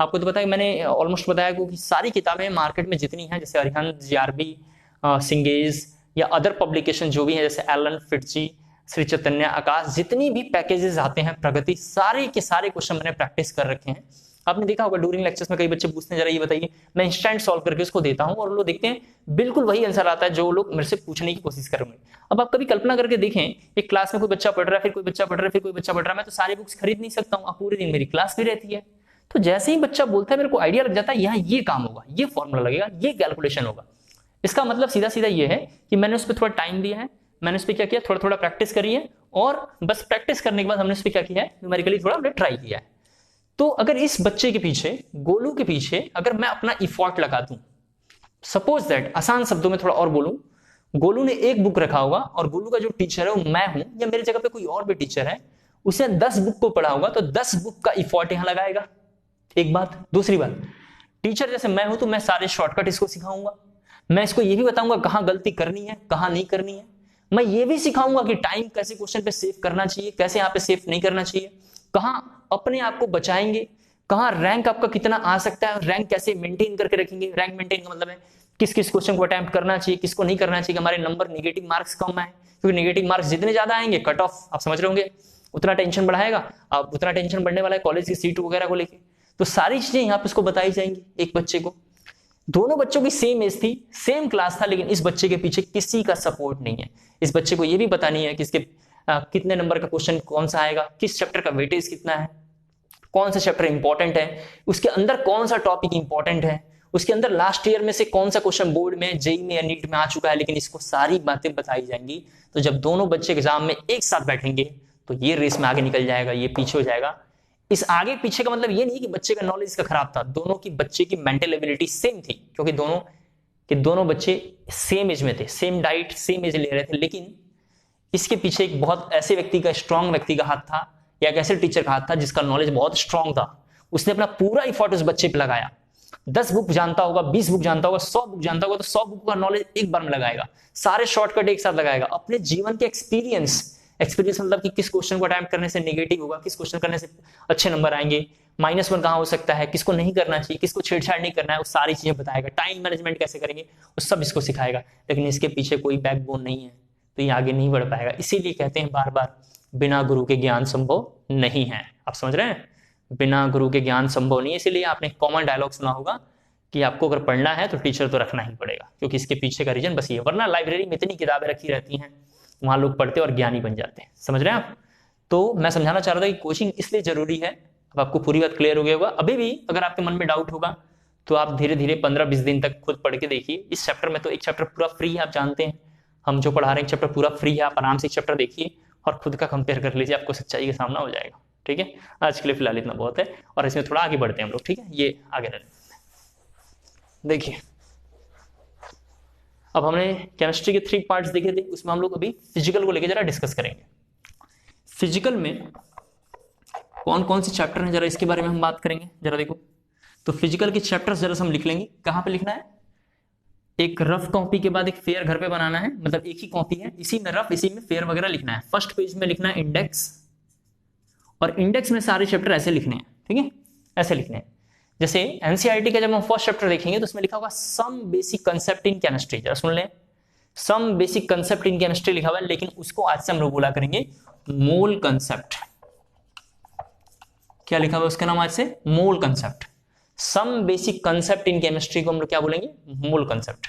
आपको तो पता है, मैंने ऑलमोस्ट बताया कि सारी किताबें मार्केट में जितनी हैं, जैसे अरिहंत, जीआरबी, सिंगेज या अदर पब्लिकेशन जो भी है, जैसे एलन, फिटजी, श्री चैतन्य, आकाश, जितनी भी पैकेजेस आते हैं, प्रगति, सारे के सारे क्वेश्चन मैंने प्रैक्टिस कर रखे हैं। आपने देखा होगा ड्यूरिंग लेक्चर्स में कई बच्चे पूछते हैं जरा ये बताइए, मैं इंस्टेंट सॉल्व करके उसको देता हूं और लोग देखते हैं बिल्कुल वही आंसर आता है जो लोग मेरे से पूछने की कोशिश करेंगे। अब आप कभी कल्पना करके देखें, एक क्लास में कोई बच्चा पढ़ रहा है, फिर कोई बच्चा पढ़ रहा है, फिर कोई बच्चा पढ़ रहा है, मैं तो सारी बुक्स खरीद नहीं सकता हूँ, पूरे दिन मेरी क्लास भी रहती है। तो जैसे ही बच्चा बोलता है मेरे को आइडिया लग जाता है, यहाँ ये काम होगा, ये फॉर्मूला लगेगा, ये कैलकुलेशन होगा। इसका मतलब सीधा सीधा ये है कि मैंने उस पर थोड़ा टाइम दिया है, मैंने उस पर क्या किया, थोड़ा थोड़ा प्रैक्टिस करी है, और बस प्रैक्टिस करने के बाद हमने उस पर क्या किया है, न्यूमेरिकली थोड़ा हमने ट्राई किया है। तो अगर इस बच्चे के पीछे, गोलू के पीछे अगर मैं अपना इफोर्ट लगा दूं, सपोज दैट, आसान शब्दों में थोड़ा और बोलूं, गोलू ने एक बुक रखा होगा और गोलू का जो टीचर है वो मैं हूं या मेरी जगह पे कोई और भी टीचर है, उसे 10 बुक को पढ़ा होगा तो 10 बुक का इफोर्ट यहां लगाएगा। एक बात। दूसरी बात, टीचर जैसे मैं हूं तो मैं सारे शॉर्टकट इसको सिखाऊंगा, मैं इसको ये भी बताऊंगा कहां गलती करनी है कहां नहीं करनी है, मैं ये भी सिखाऊंगा कि टाइम कैसे क्वेश्चन पे सेव करना चाहिए, कैसे यहाँ पे सेव नहीं करना चाहिए, कहां अपने आप को बचाएंगे, कहां रैंक आपका कितना आ सकता है, रैंक कैसे मेंटेन करके रखेंगे। रैंक मेंटेन का मतलब है किस किस क्वेश्चन को अटेम्प्ट करना चाहिए, किसको नहीं करना चाहिए, हमारे नंबर नेगेटिव मार्क्स कम आए, क्योंकि नेगेटिव मार्क्स जितने ज्यादा आएंगे कट ऑफ, आप समझ रहे होंगे, उतना टेंशन बढ़ाएगा, अब उतना टेंशन बढ़ने वाला है कॉलेज की सीट वगैरह को लेके। तो सारी चीजें यहाँ पे उसको बताई जाएंगी एक बच्चे को। दोनों बच्चों की सेम एज थी, सेम क्लास था, लेकिन इस बच्चे के पीछे किसी का सपोर्ट नहीं है। इस बच्चे को यह भी पता नहीं है कि इसके कितने नंबर का क्वेश्चन कौन सा आएगा, किस चैप्टर का वेटेज कितना है, कौन सा चैप्टर इंपॉर्टेंट है, उसके अंदर कौन सा टॉपिक इंपॉर्टेंट है, उसके अंदर लास्ट ईयर में से कौन सा क्वेश्चन बोर्ड में, जेई में या नीट में आ चुका है। लेकिन इसको सारी बातें बताई जाएंगी। तो जब दोनों बच्चे एग्जाम में एक साथ बैठेंगे तो ये रेस में आगे निकल जाएगा, ये पीछे हो जाएगा। इस आगे पीछे का मतलब ये नहीं कि बच्चे का नॉलेज का खराब था, दोनों की बच्चे की मेंटल एबिलिटी सेम थी, क्योंकि दोनों बच्चे सेम एज में थे, सेम डाइट सेम एज ले रहे थे। लेकिन इसके पीछे एक बहुत ऐसे व्यक्ति का, स्ट्रांग व्यक्ति का हाथ था, या एक ऐसे टीचर का हाथ था जिसका नॉलेज बहुत स्ट्रांग था। उसने अपना पूरा इफोर्ट उस बच्चे पे लगाया। 10 बुक जानता होगा, 20 बुक जानता होगा, 100 बुक जानता होगा, तो 100 बुक का नॉलेज एक बार में लगाएगा, सारे शॉर्टकट एक साथ लगाएगा। अपने जीवन के एक्सपीरियंस मतलब कि किस क्वेश्चन को अटेम्प्ट करने से नेगेटिव होगा, किस क्वेश्चन करने से अच्छे नंबर आएंगे, -1 कहां हो सकता है, किसको नहीं करना चाहिए, किसको छेड़छाड़ नहीं करना है, वो सारी चीजें बताएगा। टाइम मैनेजमेंट कैसे करेंगे वो सब इसको सिखाएगा। लेकिन इसके पीछे कोई बैकबोन नहीं है तो ये आगे नहीं बढ़ पाएगा। इसीलिए कहते हैं बार बार, बिना गुरु के ज्ञान संभव नहीं है। आप समझ रहे हैं, बिना गुरु के ज्ञान संभव नहीं है। इसीलिए आपने कॉमन डायलॉग सुना होगा कि आपको अगर पढ़ना है तो टीचर तो रखना ही पड़ेगा, क्योंकि इसके पीछे का रीजन बस ये। वरना लाइब्रेरी में इतनी किताबें रखी रहती हैं, वहां लोग पढ़ते और ज्ञानी बन जाते हैं। समझ रहे हैं आप। तो मैं समझाना चाह रहा था कि कोचिंग इसलिए जरूरी है। अब आपको पूरी बात क्लियर हो गया होगा। अभी भी अगर आपके मन में डाउट होगा तो आप धीरे धीरे 15-20 दिन तक खुद पढ़ के देखिए। इस चैप्टर में तो एक चैप्टर पूरा फ्री है, आप जानते हैं हम जो पढ़ा रहे हैं, एक चैप्टर पूरा फ्री है। आप आराम से एक चैप्टर देखिए और खुद का कंपेयर कर लीजिए, आपको सच्चाई का सामना हो जाएगा। ठीक है, आज के लिए फिलहाल इतना बहुत है और इसमें थोड़ा आगे बढ़ते हैं हम लोग। ठीक है, ये आगे रहने देखिए। अब हमने केमिस्ट्री के 3 पार्ट्स देखे थे, उसमें हम लोग अभी फिजिकल को लेकर जरा डिस्कस करेंगे। फिजिकल में कौन कौन से चैप्टर हैं, जरा इसके बारे में हम बात करेंगे। जरा देखो, तो फिजिकल के चैप्टर्स जरा हम लिख लेंगे। कहां पे लिखना है, एक रफ कॉपी के बाद एक फेयर घर पे बनाना है, मतलब एक ही कॉपी है, इसी में रफ, इसी में फेयर वगैरह लिखना है। फर्स्ट पेज में लिखना है इंडेक्स, और इंडेक्स में सारे चैप्टर ऐसे लिखने हैं। ठीक है, ऐसे लिखने हैं। जैसे एनसीईआरटी का जब हम फर्स्ट चैप्टर देखेंगे तो उसमें लिखा होगा some basic concept in chemistry. जरा सुन लें, some basic concept in chemistry लिखा हुआ है, लेकिन उसको आज से हम लोग बोला करेंगे मोल कंसेप्ट। क्या लिखा हुआ है उसका नाम आज से, mole concept. Some basic concept in chemistry को हम लोग क्या बोलेंगे, मोल कंसेप्ट।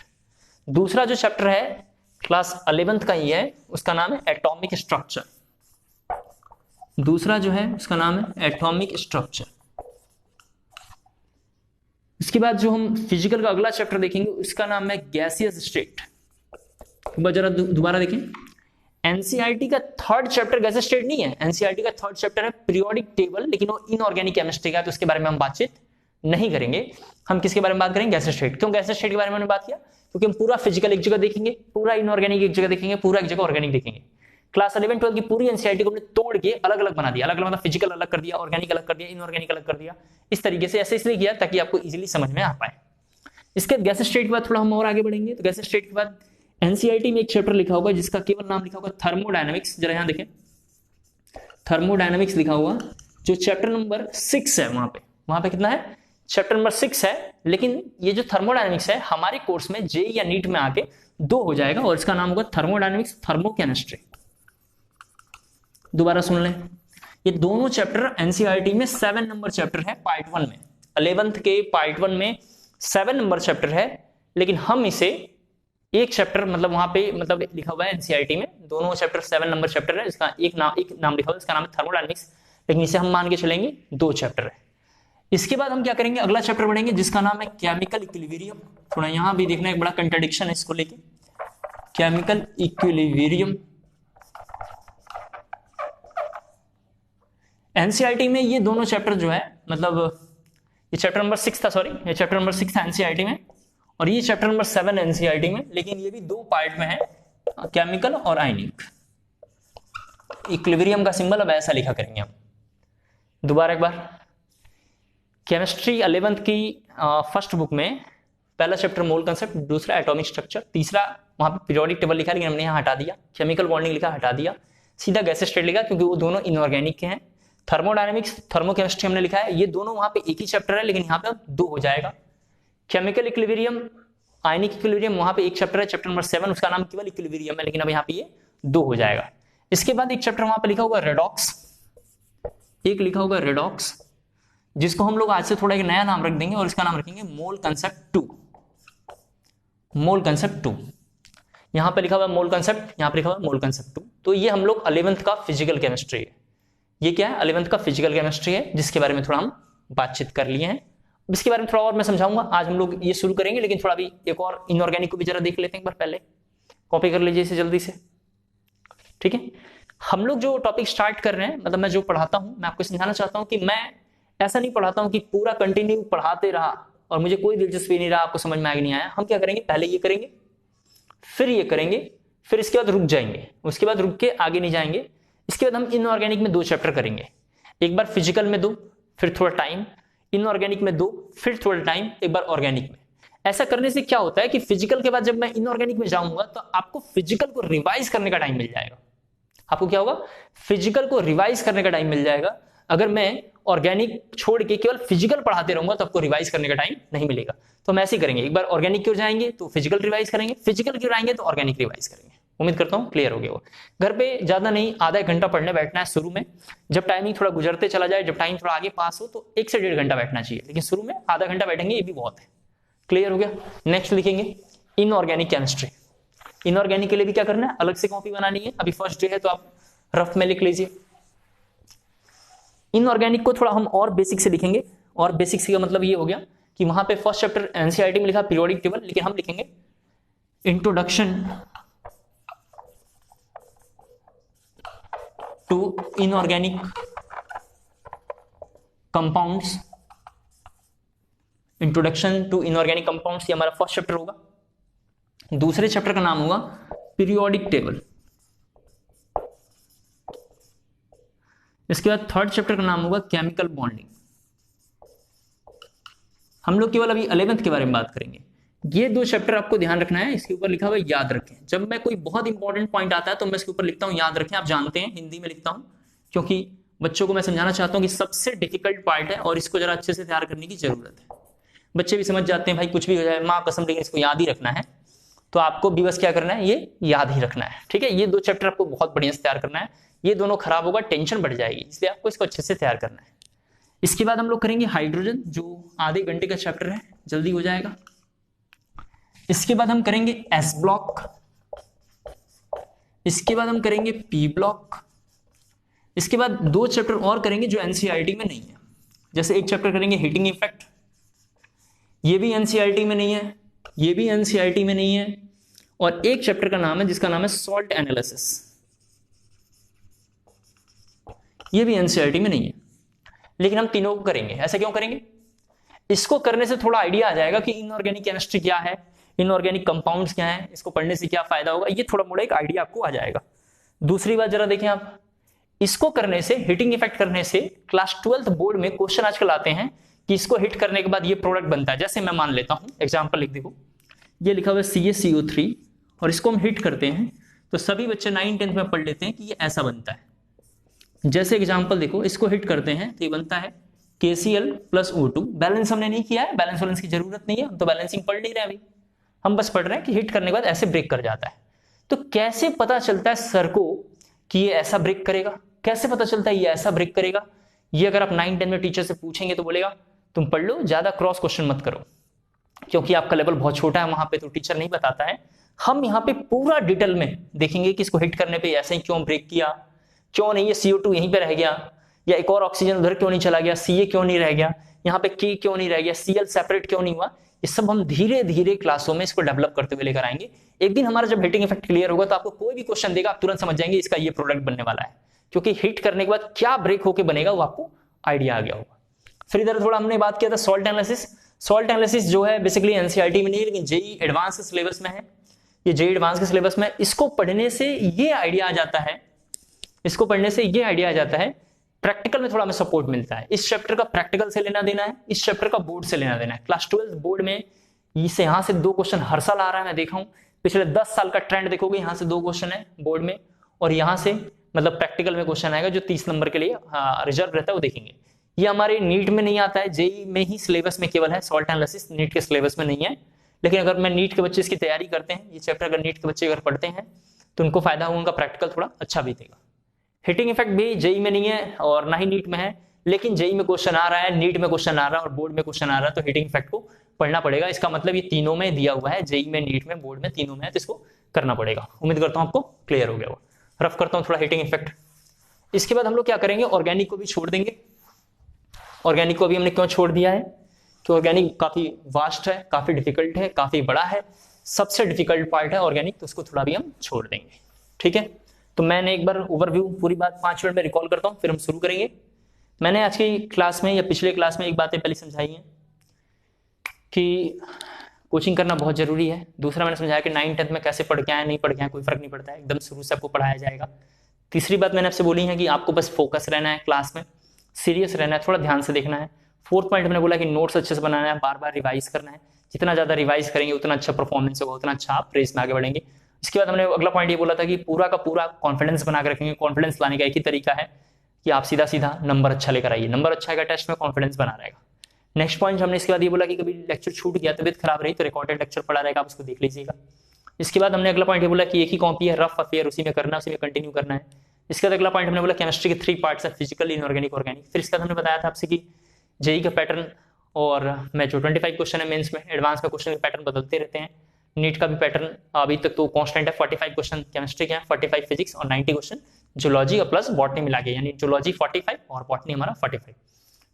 दूसरा जो चैप्टर है क्लास 11th का ये है, उसका नाम है एटॉमिक स्ट्रक्चर। दूसरा जो है उसका नाम है एटॉमिक स्ट्रक्चर। इसके बाद जो हम फिजिकल का अगला चैप्टर देखेंगे उसका नाम है गैसियस स्टेट। जरा दोबारा देखें, एनसीईआरटी का 3rd चैप्टर गैसियस स्टेट नहीं है, एनसीईआरटी का 3rd चैप्टर है पीरियोडिक टेबल, लेकिन वो इनऑर्गेनिक केमिस्ट्री का है, तो उसके बारे में हम बातचीत नहीं करेंगे। हम किसके बारे में बात करेंगे, गैसियस स्टेट। क्यों गैसियस स्टेट के बारे में हमने बात किया, क्योंकि हम पूरा फिजिकल एक जगह देखेंगे, पूरा इनऑर्गेनिक एक जगह देखेंगे, पूरा एक जगह ऑर्गेनिक देखेंगे। क्लास 11-12 की पूरी एनसीईआरटी को हमने तोड़ के अलग अलग बना दिया, अलग अलग मतलब फिजिकल अलग कर दिया, ऑर्गेनिक अलग कर दिया, इनऑर्गेनिक अलग कर दिया। इस तरीके से ऐसे इसलिए किया ताकि आपको इजीली समझ में आ पाए। इसके बाद गैसियस स्टेट के बाद थोड़ा हम और आगे बढ़ेंगे। तो गैसियस स्टेट के बाद एनसीईआरटी में एक चैप्टर लिखा होगा जिसका केवल नाम लिखा होगा थर्मोडायनामिक्स। जरा यहां देखें, थर्मोडायनामिक्स लिखा हुआ, जो चैप्टर नंबर 6 है। वहां पे कितना है, चैप्टर नंबर 6 है। लेकिन ये जो थर्मोडायनामिक्स है हमारे कोर्स में जेईई या नीट में आके 2 हो जाएगा, और इसका नाम होगा थर्मोडायनामिक्स थर्मोकेमिस्ट्री। दोबारा सुन लें, ये दोनों चैप्टर एनसीईआरटी में 7 नंबर चैप्टर है पार्ट 1 में। 11th के पार्ट 1 में 7 नंबर चैप्टर है, लेकिन हम इसे एक चैप्टर मतलब वहां पे मतलब लिखा हुआ है एनसीईआरटी में दोनों चैप्टर 7 नंबर चैप्टर है, इसका एक नाम लिखा हुआ है, इसका नाम है थर्मोडायनामिक्स, लेकिन इसे हम मान के चलेंगे 2 चैप्टर है। इसके बाद हम क्या करेंगे, अगला चैप्टर पढ़ेंगे जिसका नाम है केमिकल इक्विलिब्रियम। थोड़ा यहां भी देखना, एक बड़ा कंट्राडिक्शन है इसको लेके, केमिकल इक्विलिब्रियम। एनसीईआरटी में ये दोनों चैप्टर जो है, मतलब ये चैप्टर नंबर 6 था, सॉरी ये चैप्टर नंबर 6 था एनसीईआरटी में, और ये चैप्टर नंबर 7 एनसीईआरटी में, लेकिन ये भी दो पार्ट में है, केमिकल और आयनिक। इक्विलिब्रियम का सिंबल अब ऐसा लिखा करेंगे हम। दोबारा एक बार, केमिस्ट्री 11th की फर्स्ट बुक में पहला चैप्टर मोल कंसेप्ट, दूसरा एटॉमिक स्ट्रक्चर, तीसरा वहां पे पीरियोडिक टेबल लिखा लेकिन हमने यहाँ हटा दिया, केमिकल बॉन्डिंग लिखा हटा दिया, सीधा गैस स्टेट लिखा क्योंकि वो दोनों इनऑर्गेनिक के हैं। थर्मोडायनेमिक्स, थर्मोकेमिस्ट्री हमने लिखा है, ये दोनों वहां पे एक ही चैप्टर है लेकिन यहाँ पे दो हो जाएगा। केमिकल इक्विलिब्रियम, आयनिक इक्विलिब्रियम, वहां पे एक चैप्टर है, चैप्टर नंबर 7, उसका नाम केवल इक्विलिब्रियम है, लेकिन अब यहाँ पे ये दो हो जाएगा। इसके बाद एक चैप्टर वहां पे लिखा होगा रेडॉक्स, एक लिखा होगा रेडॉक्स, जिसको हम लोग आज से थोड़ा एक नया नाम रख देंगे और इसका नाम रखेंगे मोल कंसेप्ट 2। मोल कंसेप्ट 2, यहां पे लिखा हुआ मोल कंसेप्ट, यहां पे लिखा हुआ मोल कंसेप्ट 2। तो ये हम लोग 11th का फिजिकल केमिस्ट्री है। ये क्या है? 11th का फिजिकल केमिस्ट्री है, जिसके बारे में थोड़ा हम बातचीत कर लिए हैं। इसके बारे में थोड़ा और मैं समझाऊंगा, आज हम लोग ये शुरू करेंगे, लेकिन थोड़ा भी एक और इनऑर्गेनिक को भी जरा देख लेते हैं एक बार, पहले कॉपी कर लीजिए इसे जल्दी से, ठीक है। हम लोग जो टॉपिक स्टार्ट कर रहे हैं, मतलब मैं जो पढ़ाता हूं, मैं आपको समझाना चाहता हूं कि मैं ऐसा नहीं पढ़ाता हूं कि पूरा कंटिन्यू पढ़ाते रहा और मुझे कोई दिलचस्पी नहीं रहा, आपको समझ में आगे नहीं आया। हम क्या करेंगे, पहले ये करेंगे, फिर ये करेंगे, फिर इसके बाद रुक जाएंगे, उसके बाद रुक के आगे नहीं जाएंगे। इसके बाद हम इनऑर्गेनिक में 2 चैप्टर करेंगे, एक बार फिजिकल में 2, फिर थोड़ा टाइम, इनऑर्गेनिक में 2, फिर थोड़ा टाइम, एक बार ऑर्गेनिक में। ऐसा करने से क्या होता है कि फिजिकल के बाद जब मैं इनऑर्गेनिक में जाऊंगा तो आपको फिजिकल को रिवाइज करने का टाइम मिल जाएगा। आपको क्या होगा, फिजिकल को रिवाइज करने का टाइम मिल जाएगा। अगर मैं ऑर्गेनिक छोड़ के केवल फिजिकल पढ़ाते रहूंगा तो आपको रिवाइज करने का टाइम नहीं मिलेगा। तो हम ऐसे ही करेंगे, एक बार ऑर्गेनिक क्यों जाएंगे तो फिजिकल रिवाइज करेंगे, फिजिकल क्यों आएंगे तो ऑर्गेनिक रिवाइज करेंगे। उम्मीद करता हूं क्लियर हो गया वो। घर पे ज्यादा नहीं, आधा 1 घंटा पढ़ने बैठना है शुरू में, जब टाइमिंग थोड़ा गुजरते चला जाए, जब टाइम थोड़ा आगे पास हो तो 1 से 1.5 घंटा बैठना चाहिए, लेकिन शुरू में आधा घंटा बैठेंगे, ये भी बहुत है। क्लियर हो गया। नेक्स्ट लिखेंगे इनऑर्गेनिक केमिस्ट्री। इनऑर्गेनिक के लिए भी क्या करना है, अलग से कॉपी बनानी है, अभी फर्स्ट डे है तो आप रफ में लिख लीजिए। इनऑर्गेनिक को थोड़ा हम और बेसिक से लिखेंगे, और बेसिक से का मतलब ये हो गया कि वहां पे फर्स्ट चैप्टर एनसीईआरटी में लिखा पीरियोडिक टेबल, लेकिन हम लिखेंगे introduction to inorganic compounds. Introduction to inorganic compounds ये हमारा फर्स्ट चैप्टर होगा। दूसरे चैप्टर का नाम होगा पीरियोडिक टेबल। इसके बाद थर्ड चैप्टर का नाम होगा केमिकल बॉन्डिंग। हम लोग केवल अभी 11th के बारे में बात करेंगे। ये 2 चैप्टर आपको ध्यान रखना है, इसके ऊपर लिखा हुआ है याद रखें। जब मैं कोई बहुत इंपॉर्टेंट पॉइंट आता है तो मैं इसके ऊपर लिखता हूं याद रखें। आप जानते हैं हिंदी में लिखता हूं क्योंकि बच्चों को मैं समझाना चाहता हूं कि सबसे डिफिकल्ट पार्ट है और इसको जरा अच्छे से तैयार करने की जरूरत है। बच्चे भी समझ जाते हैं भाई कुछ भी हो जाए मां कसम, लेकिन इसको याद ही रखना है। तो आपको भी बस क्या करना है, ये याद ही रखना है, ठीक है। ये 2 चैप्टर आपको बहुत बढ़िया से तैयार करना है। ये दोनों खराब होगा टेंशन बढ़ जाएगी, इसलिए आपको इसको अच्छे से तैयार करना है। इसके बाद हम लोग करेंगे हाइड्रोजन, जो आधे घंटे का चैप्टर है, जल्दी हो जाएगा। इसके बाद हम करेंगे एस ब्लॉक, इसके बाद हम करेंगे पी ब्लॉक। इसके बाद 2 चैप्टर और करेंगे जो एनसीईआरटी में नहीं है, जैसे एक चैप्टर करेंगे हीटिंग इफेक्ट, ये भी एनसीईआरटी में नहीं है, ये भी एनसीईआरटी में नहीं है, और एक चैप्टर का नाम है जिसका नाम है सॉल्ट एनालिसिस, ये भी एनसीईआरटी में नहीं है, लेकिन हम तीनों को करेंगे। ऐसा क्यों करेंगे, इसको करने से थोड़ा आइडिया आ जाएगा कि इनऑर्गेनिक केमिस्ट्री क्या है, इनऑर्गेनिक कंपाउंड्स क्या है, इसको पढ़ने से क्या फायदा होगा, ये थोड़ा मोड़ा एक आइडिया आपको आ जाएगा। दूसरी बात जरा देखें आप, इसको करने से, हीटिंग इफेक्ट करने से क्लास 12th बोर्ड में क्वेश्चन आजकल आते हैं कि इसको हिट करने के बाद ये प्रोडक्ट बनता है। जैसे मैं मान लेता हूं, एग्जाम्पल लिख देखो, ये लिखा हुआ है CaCO3 और इसको हम हिट करते हैं तो सभी बच्चे 9th-10th में पढ़ लेते हैं कि ये ऐसा बनता है। जैसे एग्जाम्पल देखो, इसको हिट करते हैं तो ये बनता है KCl + O2। बैलेंस हमने नहीं किया है, बैलेंस वैलेंस की जरूरत नहीं है, हम तो बैलेंसिंग पढ़ नहीं रहे अभी, हम बस पढ़ रहे हैं कि हिट करने के बाद ऐसे ब्रेक कर जाता है। तो कैसे पता चलता है सर को कि ये ऐसा ब्रेक करेगा, कैसे पता चलता है ये ऐसा ब्रेक करेगा, ये अगर आप 9th-10th में टीचर से पूछेंगे तो बोलेगा तुम पढ़ लो, ज्यादा क्रॉस क्वेश्चन मत करो, क्योंकि आपका लेवल बहुत छोटा है वहां पे, तो टीचर नहीं बताता है। हम यहाँ पे पूरा डिटेल में देखेंगे कि इसको हिट करने पे ऐसे ही क्यों ब्रेक किया, क्यों नहीं ये CO2 यहीं पे रह गया, या एक और ऑक्सीजन उधर क्यों नहीं चला गया, Ca क्यों नहीं रह गया, यहाँ पे K क्यों नहीं रह गया, Cl सेपरेट क्यों नहीं हुआ। ये सब हम धीरे धीरे क्लासों में इसको डेवलप करते हुए लेकर आएंगे। एक दिन हमारा जब हिटिंग इफेक्ट क्लियर होगा तो आपको कोई भी क्वेश्चन देगा आप तुरंत समझ जाएंगे इसका ये प्रोडक्ट बनने वाला है, क्योंकि हिट करने के बाद क्या ब्रेक होके बनेगा वो आपको आइडिया आ गया होगा। फिर इधर थोड़ा हमने बात किया था सॉल्ट एनालिसिस। सॉल्ट एनालिसिस जो है बेसिकली एनसीईआरटी में नहीं है, लेकिन जेई एडवांस सिलेबस में है। ये जेई एडवांस के सिलेबस में, इसको पढ़ने से ये आइडिया आ जाता है, इसको पढ़ने से ये आइडिया आ जाता है, प्रैक्टिकल में थोड़ा हमें सपोर्ट मिलता है। इस चैप्टर का प्रैक्टिकल से लेना देना है, इस चैप्टर का बोर्ड से लेना देना है। क्लास 12 बोर्ड में इससे यहां से 2 क्वेश्चन हर साल आ रहा है, मैं देखा हूं पिछले 10 साल का ट्रेंड देखोगे, यहां से 2 क्वेश्चन है बोर्ड में, और यहां से मतलब प्रैक्टिकल में क्वेश्चन आएगा जो 30 नंबर के लिए रिजर्व रहता है, वो देखेंगे। ये हमारे नीट में नहीं आता है, जेई में ही सिलेबस में केवल है सॉल्ट एनालिसिस, नीट के सिलेबस में नहीं है। लेकिन अगर मैं नीट के बच्चे इसकी तैयारी करते हैं, ये चैप्टर अगर नीट के बच्चे अगर पढ़ते हैं तो उनको फायदा होगा, उनका प्रैक्टिकल थोड़ा अच्छा बीतेगा। हिटिंग इफेक्ट भी जेई में नहीं है और ना ही नीट में है, लेकिन जेई में क्वेश्चन आ रहा है, नीट में क्वेश्चन आ रहा है और बोर्ड में क्वेश्चन आ रहा है, तो हिटिंग इफेक्ट को पढ़ना पड़ेगा। इसका मतलब ये तीनों में दिया हुआ है, जेई में, नीट में, बोर्ड में, तीनों में है, तो इसको करना पड़ेगा। उम्मीद करता हूं आपको क्लियर हो गया वो। रफ करता हूं थोड़ा हिटिंग इफेक्ट। इसके बाद हम लोग क्या करेंगे, ऑर्गेनिक को भी छोड़ देंगे। ऑर्गेनिक को भी हमने क्यों छोड़ दिया है कि ऑर्गेनिक काफी वास्ट है, काफी डिफिकल्ट है, काफी बड़ा है, सबसे डिफिकल्ट पार्ट है ऑर्गेनिक, तो उसको थोड़ा भी हम छोड़ देंगे। ठीक है, तो मैंने एक बार ओवरव्यू पूरी बात 5 मिनट में रिकॉल करता हूं, फिर हम शुरू करेंगे। मैंने आज की क्लास में या पिछले क्लास में एक बातें पहले समझाई हैं कि कोचिंग करना बहुत जरूरी है। दूसरा मैंने समझाया कि 9th 10th में कैसे पढ़ के आए, नहीं पढ़ के आए, कोई फर्क नहीं पड़ता है, एकदम शुरू से आपको पढ़ाया जाएगा। तीसरी बात मैंने आपसे बोली है कि आपको बस फोकस रहना है, क्लास में सीरियस रहना है, थोड़ा ध्यान से देखना है। 4th पॉइंट मैंने बोला कि नोट्स अच्छे से बनाना है, बार बार रिवाइज करना है। जितना ज्यादा रिवाइज करेंगे उतना अच्छा परफॉर्मेंस होगा, उतना अच्छा आप रेस में आगे बढ़ेंगे। इसके बाद हमने अगला पॉइंट ये बोला था कि पूरा का पूरा कॉन्फिडेंस बना के रखेंगे। कॉन्फिडेंस लाने का एक ही तरीका है कि आप सीधा सीधा नंबर अच्छा लेकर आइए। नंबर अच्छा आएगा टेस्ट में, कॉन्फिडेंस बना रहेगा। नेक्स्ट पॉइंट हमने इसके बाद ये बोला कि कभी लेक्चर छूट गया, तबीयत खराब रही, तो रिकॉर्डेड लेक्चर पड़ा रहेगा, आप उसको देख लीजिएगा। इसके बाद हमने अगला पॉइंट ये बोला कि एक ही कॉपी है, रफ अफेयर उसी में करना, उसी में कंटिन्यू करना है। इसके बाद अगला पॉइंट हमने बोला केमिस्ट्री के 3 पार्ट्स है, फिजिकल, इनऑर्गेनिक, ऑर्गेनिक। फिर इसके बाद हमने बताया था आपसे कि जेई का पैटर्न और मैं जो 25 क्वेश्चन है मेंस में, एडवांस में क्वेश्चन के पैटर्न बदलते रहते हैं। नीट का भी पैटर्न अभी तक तो कांस्टेंट है, 45 क्वेश्शन केमिस्ट्री के हैं, 45 फिजिक्स और 90 क्वेश्चन जूलॉजी और प्लस बॉटनी मिला के, यानी जूलॉजी 45 और बॉटनी हमारा 45।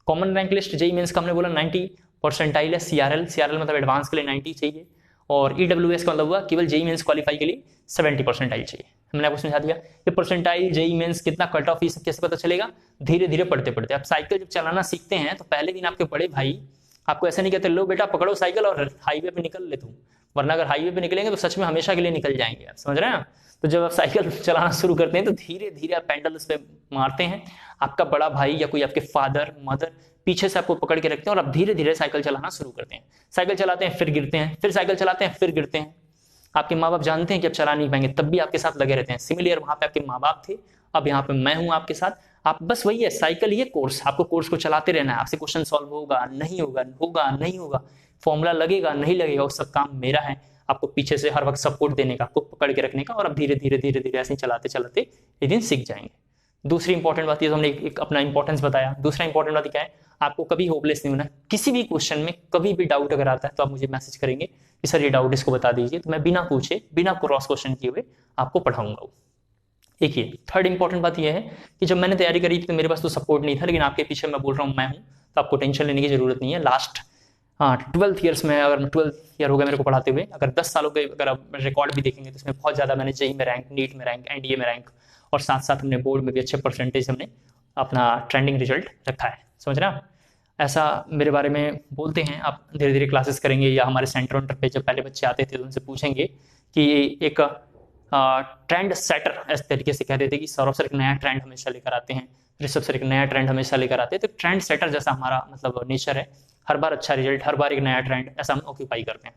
Common rank list JEE Mains का हमने बोला 90 परसेंटाइल है। सीआरएल मतलब एडवांस के लिए 90 चाहिए, और ईडब्ल्यूएस का मतलब हुआ केवल जेई मेंस क्वालिफाई के लिए 70 परसेंटाइल चाहिए। हमने आपको समझा दिया ये परसेंटाइल, जेई मेंस कितना कट ऑफ, ये सब कैसे पता चलेगा, धीरे धीरे पढ़ते पढ़ते। आप साइकिल जब चलाना सीखते हैं तो पहले दिन आपके बड़े भाई आपको ऐसे नहीं कहते लो बेटा पकड़ो साइकिल और हाईवे पे निकल ले तुम, वरना अगर हाईवे पे निकलेंगे तो सच में हमेशा के लिए निकल जाएंगे। आप समझ रहे हैं? तो जब आप साइकिल चलाना शुरू करते हैं तो धीरे धीरे आप पैडल उस पर मारते हैं, आपका बड़ा भाई या कोई आपके फादर मदर पीछे से आपको पकड़ के रखते हैं और आप धीरे धीरे साइकिल चलाना शुरू करते हैं। साइकिल चलाते हैं फिर गिरते हैं, फिर साइकिल चलाते हैं फिर गिरते हैं। आपके माँ बाप जानते हैं कि आप चला नहीं पाएंगे, तब भी आपके साथ लगे रहते हैं। सिमिलर वहां पे आपके माँ बाप थे, अब यहाँ पे मैं हूं आपके साथ। आप बस वही है, साइकिल ये कोर्स, आपको कोर्स को चलाते रहना है। आपसे क्वेश्चन सॉल्व होगा नहीं होगा, होगा नहीं होगा, फॉर्मूला लगेगा नहीं लगेगा, वो सब काम मेरा है, आपको पीछे से हर वक्त सपोर्ट देने का, आपको पकड़ के रखने का, और अब धीरे धीरे धीरे धीरे ऐसे चलाते चलाते एक दिन सीख जाएंगे। दूसरी इंपॉर्टेंट बात ये तो हमने एक अपना इंपॉर्टेंस बताया। दूसरा इंपॉर्टेंट बात क्या है, आपको कभी होपलेस नहीं होना है। किसी भी क्वेश्चन में कभी भी डाउट अगर आता है तो आप मुझे मैसेज करेंगे कि सर ये डाउट इसको बता दीजिए, तो मैं बिना पूछे बिना क्रॉस क्वेश्चन किए हुए आपको पढ़ाऊंगा। एक ये थर्ड इंपॉर्टेंट बात यह है कि जब मैंने तैयारी करी थी तो मेरे पास तो सपोर्ट नहीं था, लेकिन आपके पीछे मैं बोल रहा हूँ मैं हूँ, तो आपको टेंशन लेने की जरूरत नहीं है। लास्ट 12th ईयर्स में, अगर 12th ईयर हो गया मेरे को पढ़ाते हुए, अगर 10 सालों के अगर आप रिकॉर्ड भी देखेंगे तो इसमें बहुत ज्यादा मैंने जेई में रैंक, नीट में रैंक, एनडीए में रैंक, और साथ साथ हमने बोर्ड में भी अच्छे परसेंटेज हमने अपना ट्रेंडिंग रिजल्ट रखा है। समझ रहे हैं? ऐसा मेरे बारे में बोलते हैं। आप धीरे धीरे क्लासेस करेंगे या हमारे सेंटर पे जब पहले बच्चे आते थे तो उनसे पूछेंगे कि एक ट्रेंड सेटर इस तरीके से कहते थे कि सौरभ सर एक नया ट्रेंड हमेशा लेकर आते हैं, ऋषभ सर एक नया ट्रेंड हमेशा लेकर आते हैं। तो ट्रेंड सेटर जैसा हमारा मतलब नेचर है, हर बार अच्छा रिजल्ट, हर बार एक नया ट्रेंड, ऐसा हम ऑक्यूपाई करते हैं।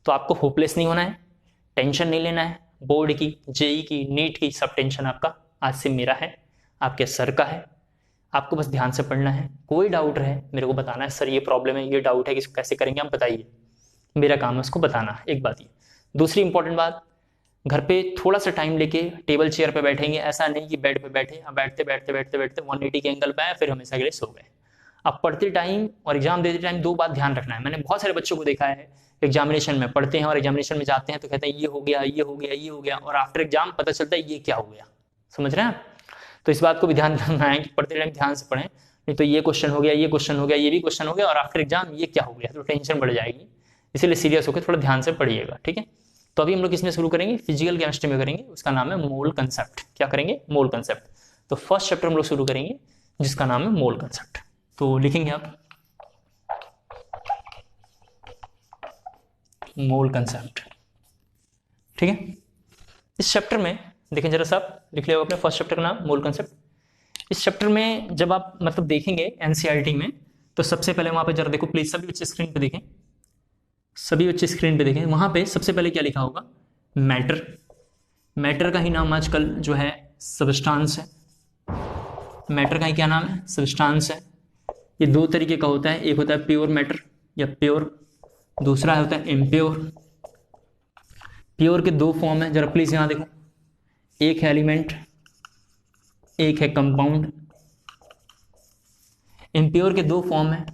तो आपको होपलेस नहीं होना है, टेंशन नहीं लेना है। बोर्ड की, जेई की, नीट की सब टेंशन आपका आज से मेरा है, आपके सर का है। आपको बस ध्यान से पढ़ना है। कोई डाउट रहे मेरे को बताना है, सर ये प्रॉब्लम है, ये डाउट है, कि कैसे करेंगे आप बताइए, मेरा काम है उसको बताना। एक बात ये। दूसरी इंपॉर्टेंट बात, घर पे थोड़ा सा टाइम लेके टेबल चेयर पे बैठेंगे, ऐसा नहीं कि बेड पे बैठे, अब बैठते बैठते बैठते बैठते 180 के एंगल पे आए फिर हमेशा के लिए सो गए। अब पढ़ते टाइम और एग्जाम देते टाइम 2 बात ध्यान रखना है। मैंने बहुत सारे बच्चों को देखा है एग्जामिनेशन में पढ़ते हैं और एग्जामिनेशन में जाते हैं तो कहते हैं ये हो गया, ये हो गया, ये हो गया, और आफ्टर एग्जाम पता चलता है ये क्या हो गया। समझ रहे हैं? तो इस बात को भी ध्यान रखना है कि पढ़ते टाइम ध्यान से पढ़ें, नहीं तो ये क्वेश्चन हो गया, ये क्वेश्चन हो गया, ये भी क्वेश्चन हो गया, और आफ्टर एग्जाम ये क्या हो गया, तो टेंशन बढ़ जाएगी। इसीलिए सीरियस होकर थोड़ा ध्यान से पढ़िएगा, ठीक है? तो अभी हम लोग इसमें शुरू करेंगे, फिजिकल केमिस्ट्री में करेंगे, उसका नाम है मोल कंसेप्ट। क्या करेंगे? मोल कंसेप्ट। तो फर्स्ट चैप्टर हम लोग शुरू करेंगे जिसका नाम है मोल कंसेप्ट। तो लिखेंगे आप मोल कंसेप्ट, ठीक है। इस चैप्टर में देखें जरा सा, आप लिख लिया अपने फर्स्ट चैप्टर का नाम मोल कंसेप्ट। इस चैप्टर में जब आप मतलब देखेंगे एनसीईआरटी में, तो सबसे पहले वहां पे जरा देखो प्लीज, सभी बच्चे स्क्रीन पे देखें, सभी बच्चे स्क्रीन पे देखें। वहां पे सबसे पहले क्या लिखा होगा? मैटर। मैटर का ही नाम आजकल जो है सबस्टांस है। मैटर का ही क्या नाम है? सबस्टांस है। ये दो तरीके का होता है, एक होता है प्योर मैटर या प्योर, दूसरा होता है इम्प्योर। प्योर के दो फॉर्म है, जरा प्लीज यहां देखो, एक है एलिमेंट, एक है कंपाउंड। इम्प्योर के दो फॉर्म है,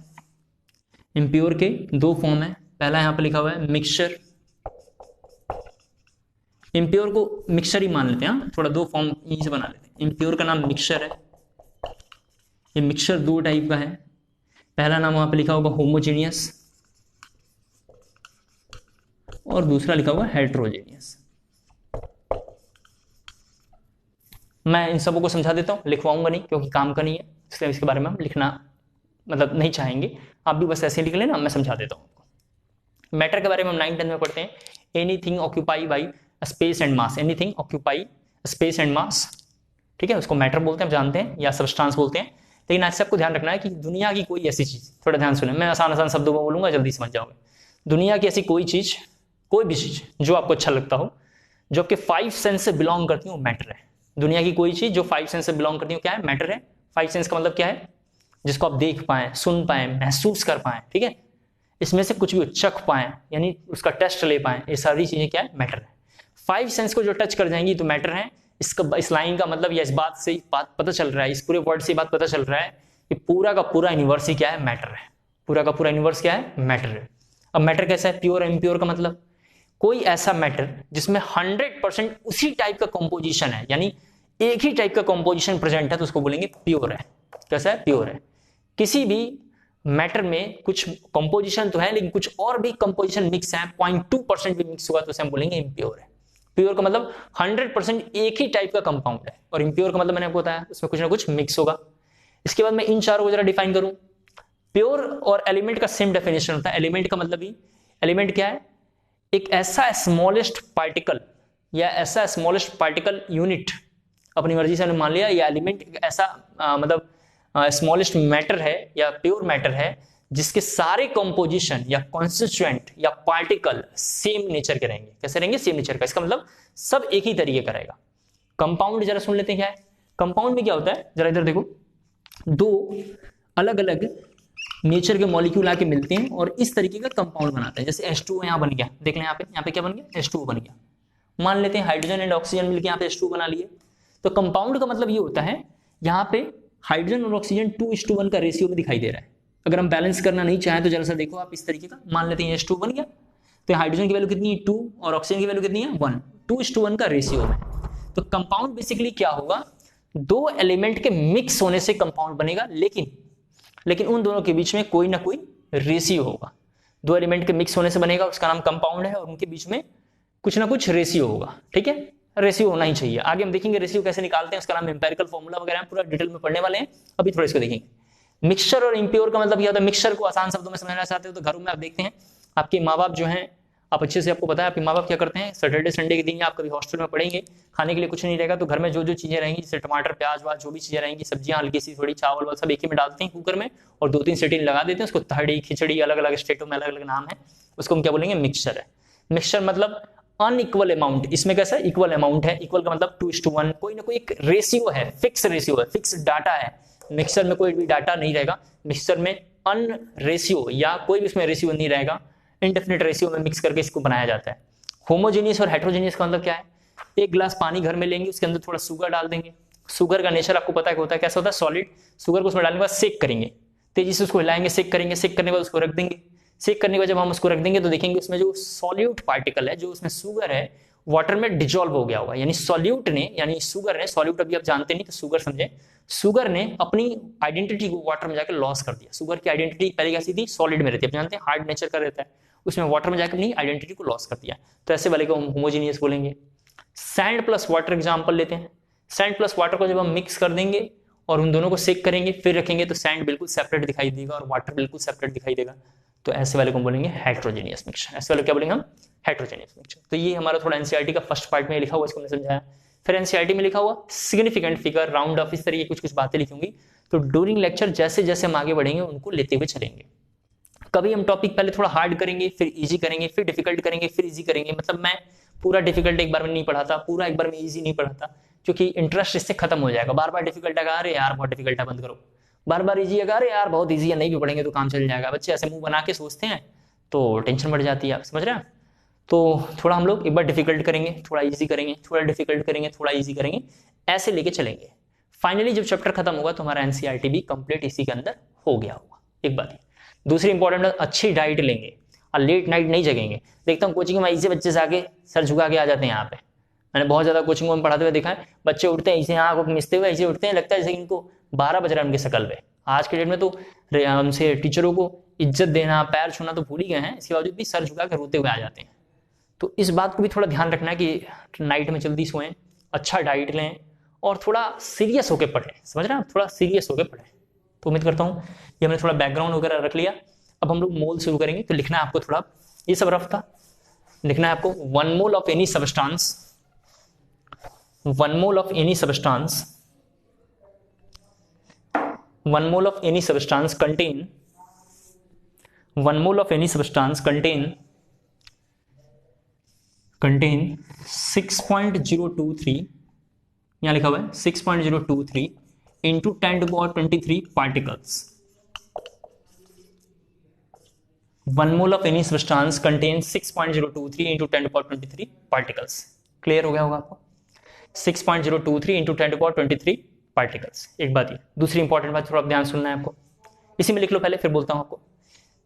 इम्प्योर के दो फॉर्म है। पहला यहां पे लिखा हुआ है मिक्सचर। इम्प्योर को मिक्सचर ही मान लेते हैं, थोड़ा दो फॉर्म यहीं से बना लेते हैं। इम्प्योर का नाम मिक्सचर है। ये मिक्सचर दो टाइप का है। पहला नाम वहां पे लिखा होगा होमोजेनियस और दूसरा लिखा हुआ हेट्रोजेनियस। मैं इन सबों को समझा देता हूं, लिखवाऊंगा नहीं क्योंकि काम का नहीं है, इसलिए इसके बारे में हम लिखना मतलब नहीं चाहेंगे। आप भी बस ऐसे लिख लेना, मैं समझा देता हूं। मैटर के बारे में हम 9th-10th में पढ़ते हैं, anything occupy by space and mass. Anything occupy space and mass, ठीक है, उसको मैटर बोलते हैं, आप जानते हैं, या सबस्टांस बोलते हैं। लेकिन आज से आपको ध्यान रखना है कि दुनिया की कोई ऐसी चीज, थोड़ा ध्यान सुने, मैं आसान आसान शब्दों में बोलूंगा, जल्दी समझ जाओगे। दुनिया की ऐसी कोई चीज, कोई भी चीज जो आपको अच्छा लगता हो, जो आपके 5 सेंस से बिलोंग करती हो, मैटर है। दुनिया की कोई चीज जो 5 सेंस से बिलोंग करती हो, क्या है? मैटर है। 5 सेंस का मतलब क्या है? जिसको आप देख पाए, सुन पाए, महसूस कर पाए, ठीक है, इसमें से कुछ भी चख पाए, यानी उसका टेस्ट ले पाए, ये सारी चीजें क्या है? मैटर है। 5 सेंस को जो टच कर जाएंगी तो मैटर है। इसका, इस लाइन का मतलब, या इस बात से बात पता चल रहा है, इस पूरे वर्ड से बात पता चल रहा है कि पूरा का पूरा यूनिवर्स ही क्या है? मैटर है। पूरा का पूरा यूनिवर्स क्या है? मैटर है। अब मैटर कैसा है? प्योर और इम्प्योर का मतलब, कोई ऐसा मैटर जिसमें 100% उसी टाइप का कंपोजिशन है, यानी एक ही टाइप का कंपोजिशन प्रेजेंट है, तो उसको बोलेंगे प्योर है। कैसा है? प्योर है। किसी भी मैटर में कुछ कंपोजिशन तो है लेकिन कुछ और भी कंपोजिशन मिक्स है, 0.2% भी मिक्स हुआ, तो उसे हम बोलेंगे इम्प्योर है। प्योर का मतलब 100% एक ही टाइप का कंपाउंड है, और इम्प्योर का मतलब मैंने आपको बताया उसमें कुछ ना कुछ मिक्स होगा। इसके बाद मैं इन चारों को जरा डिफाइन करूं। प्योर और एलिमेंट का सेम डेफिनेशन होता है। एलिमेंट का मतलब ही, एलिमेंट क्या है? एक ऐसा स्मॉलेस्ट पार्टिकल या ऐसा स्मॉलेस्ट पार्टिकल यूनिट, अपनी मर्जी से हमने मान लिया, या एलिमेंट एक ऐसा मतलब स्मॉलेस्ट मैटर है या प्योर मैटर है जिसके सारे कंपोजिशन या कॉन्स्टिट्यूएंट या पार्टिकल सेम नेचर के रहेंगे। कैसे रहेंगे? सेम नेचर का। इसका मतलब सब एक ही तरीके का रहेगा। कंपाउंड जरा सुन लेते हैं क्या है। कंपाउंड में क्या होता है, जरा इधर देखो, दो अलग अलग नेचर के मॉलिक्यूल आके मिलते हैं और इस तरीके का कंपाउंड बनाते हैं। जैसे H2O यहाँ बन गया, देख लें यहाँ पे क्या बन गया? H2O बन गया। मान लेते हैं हाइड्रोजन एंड ऑक्सीजन मिलकर यहाँ पे H2O बना लिए। तो कंपाउंड का मतलब ये होता है, यहाँ पे हाइड्रोजन और ऑक्सीजन 2:1 का रेशियो में दिखाई दे रहा है। अगर हम बैलेंस करना नहीं चाहें तो जरा सा देखो आप, इस तरीके का मान लेते हैं H2O बन गया, तो हाइड्रोजन की वैल्यू कितनी है? 2, और ऑक्सीजन की वैल्यू कितनी है? 1। 2:1 का रेशियो में। तो कंपाउंड बेसिकली क्या होगा? दो एलिमेंट के मिक्स होने से कंपाउंड बनेगा, लेकिन उन दोनों के बीच में कोई ना कोई रेशियो होगा। दो एलिमेंट के मिक्स होने से बनेगा, उसका नाम कंपाउंड है, और उनके बीच में कुछ ना कुछ रेशियो होगा, ठीक है। रेशियो होना ही चाहिए। आगे हम देखेंगे रेशियो कैसे निकालते हैं, उसका नाम एम्पिरिकल फॉर्मूला वगैरह हम पूरा डिटेल में पढ़ने वाले हैं, अभी थोड़ा इसको देखेंगे। मिक्सचर और इम्प्योर का मतलब क्या होता है? मिक्सचर को आसान शब्दों में समझना चाहते हो तो घरों में आप देखते हैं, आपके माँ बाप जो हैं, आप अच्छे से, आपको पता है आपके माँ बाप क्या करते हैं, सैटरडे संडे के दिन आप कभी हॉस्टल में पढ़ेंगे, खाने के लिए कुछ नहीं रहेगा, तो घर में जो जो चीजें रहेंगी, जैसे टमाटर प्याज वाज जो भी चीजें रहेंगी, सब्जियां हल्की सी थोड़ी, चावल वाल सब एक ही में डालते हैं कुकर में, और 2-3 सीटी लगा देते हैं उसको। तहड़ी, खिचड़ी, अलग अलग स्टेटों में अलग अलग नाम है, उसको हम क्या बोलेंगे? मिक्सचर है। मिक्सचर मतलब अनइक्वल अमाउंट। इसमें कैसा है? इक्वल अमाउंट है। इक्वल का मतलब 2:1, कोई ना कोई एक रेशियो है, फिक्स रेशियो है, फिक्स डाटा है। मिक्सचर में कोई भी डाटा नहीं रहेगा। मिक्सचर में अन रेशियो या कोई भी इसमें रेशियो नहीं रहेगा, इंडेफिनिट रेशियो में मिक्स करके इसको बनाया जाता है। होमोजेनियस और हेट्रोजेनियस का मतलब क्या है? एक गिलास पानी घर में लेंगे, उसके अंदर थोड़ा शुगर डाल देंगे। शुगर का नेचर आपको पता है होता है कैसा होता है? सॉलिड। शुगर को उसमें डालने के बाद सेक करेंगे, तेजी से उसको हिलाएंगे, सेक करेंगे, सेक करने के बाद उसको रख देंगे। सेक करने के बाद जब हम उसको रख देंगे तो देखेंगे उसमें जो सॉल्यूट पार्टिकल है, जो उसमें शुगर है, वाटर में डिजोल्व हो गया होगा। यानी सॉल्यूट ने, यानी शुगर ने, सॉल्यूट अभी आप जानते नहीं तो शुगर समझे, शुगर ने अपनी आइडेंटिटी को वाटर में जाकर लॉस कर दिया। शुगर की आइडेंटिटी पहले कैसी थी? सॉलिड में रहती है, आप जानते हैं, हार्ड नेचर का रहता है, उसमें वाटर में जाकर अपनी आइडेंटिटी को लॉस कर दिया, तो ऐसे वाले को हम होमोजेनियस बोलेंगे। सैंड प्लस वाटर एग्जांपल लेते हैं। सैंड प्लस वाटर को जब हम मिक्स कर देंगे और उन दोनों को सेक करेंगे फिर रखेंगे तो सैंड बिल्कुल सेपरेट दिखाई देगा और वाटर बिल्कुल सेपरेट दिखाई देगा। तो ऐसे वाले को बोलेंगे हेट्रोजेनियस मिक्सचर। ऐसे वाले क्या बोलेंगे हम? Heterogeneous mixture. तो ये हमारा थोड़ा एनसीईआरटी का फर्स्ट पार्ट में लिखा हुआ, इसको मैंने समझाया। फिर एनसीईआरटी में लिखा हुआ सिग्निफिकेंट फिगर, राउंड ऑफ, इस तरह की कुछ कुछ बातें लिखी होंगी। तो ड्यूरिंग लेक्चर जैसे जैसे हम आगे बढ़ेंगे उनको लेते हुए चलेंगे। कभी हम टॉपिक पहले थोड़ा हार्ड करेंगे, फिर इजी करेंगे, फिर डिफिकल्ट करेंगे, फिर इजी करेंगे। मतलब मैं पूरा डिफिकल्ट एक बार में नहीं पढ़ाता, पूरा एक बार में इजी नहीं पढ़ाता, क्योंकि इंटरेस्ट इससे खत्म हो जाएगा। बार बार डिफिकल्ट आएगा, अरे यार बहुत डिफिकल्ट है, बंद करो। बार बार इजी आएगा, अरे यार बहुत इजी है, नहीं भी पढ़ेंगे तो काम चल जाएगा। बच्चे ऐसे मुंह बना के सोचते हैं तो टेंशन बढ़ जाती है, आप समझ रहे हैं? तो थोड़ा हम लोग एक बार डिफिकल्ट करेंगे, थोड़ा इजी करेंगे, थोड़ा डिफिकल्ट करेंगे, थोड़ा इजी करेंगे, ऐसे लेके चलेंगे। फाइनली जब चैप्टर खत्म होगा तो हमारा एनसीईआरटी भी कंप्लीट इसी के अंदर हो गया होगा। एक बात है। दूसरी इंपॉर्टेंट, अच्छी डाइट लेंगे और लेट नाइट नहीं जगेंगे। देखता हूँ कोचिंग में ऐसे बच्चे से आके सर झुका के आ जाते हैं यहाँ पे। मैंने बहुत ज्यादा कोचिंग में पढ़ाते हुए देखा है, बच्चे उठते हैं ऐसे आँख मिचते हुए ऐसे उठते हैं, लगता है जैसे इनको 12 बज रहा है उनकी शकल पे। आज के डेट में तो हमसे टीचरों को इज्जत देना, पैर छूना तो भूल ही गए हैं, इसके बावजूद भी सर झुका के रोते हुए आ जाते हैं। तो इस बात को भी थोड़ा ध्यान रखना है कि नाइट में जल्दी सोएं, अच्छा डाइट लें और थोड़ा सीरियस होकर पढ़ें। समझ रहे हैं आप? थोड़ा सीरियस होकर पढ़ें। तो उम्मीद करता हूँ ये हमने थोड़ा बैकग्राउंड वगैरह रख लिया। अब हम लोग मोल शुरू करेंगे। तो लिखना है आपको थोड़ा, ये सब रफ था, लिखना है आपको 1 mole of any substance, 1 mole of any substance, 1 mole of any substance contain, 1 mole of any substance contain 6.023, यहां लिखा हुआ है 6.023 into 10 to power 23 particles. 1 mole of any substance contains 6.023 into 10 to power 23 particles. Clear हो गया होगा आपको? 6.023 into 10 to power 23 particles. एक बात ये, दूसरी इंपॉर्टेंट बात थोड़ा ध्यान सुनना है आपको, इसी में लिख लो पहले फिर बोलता हूं आपको।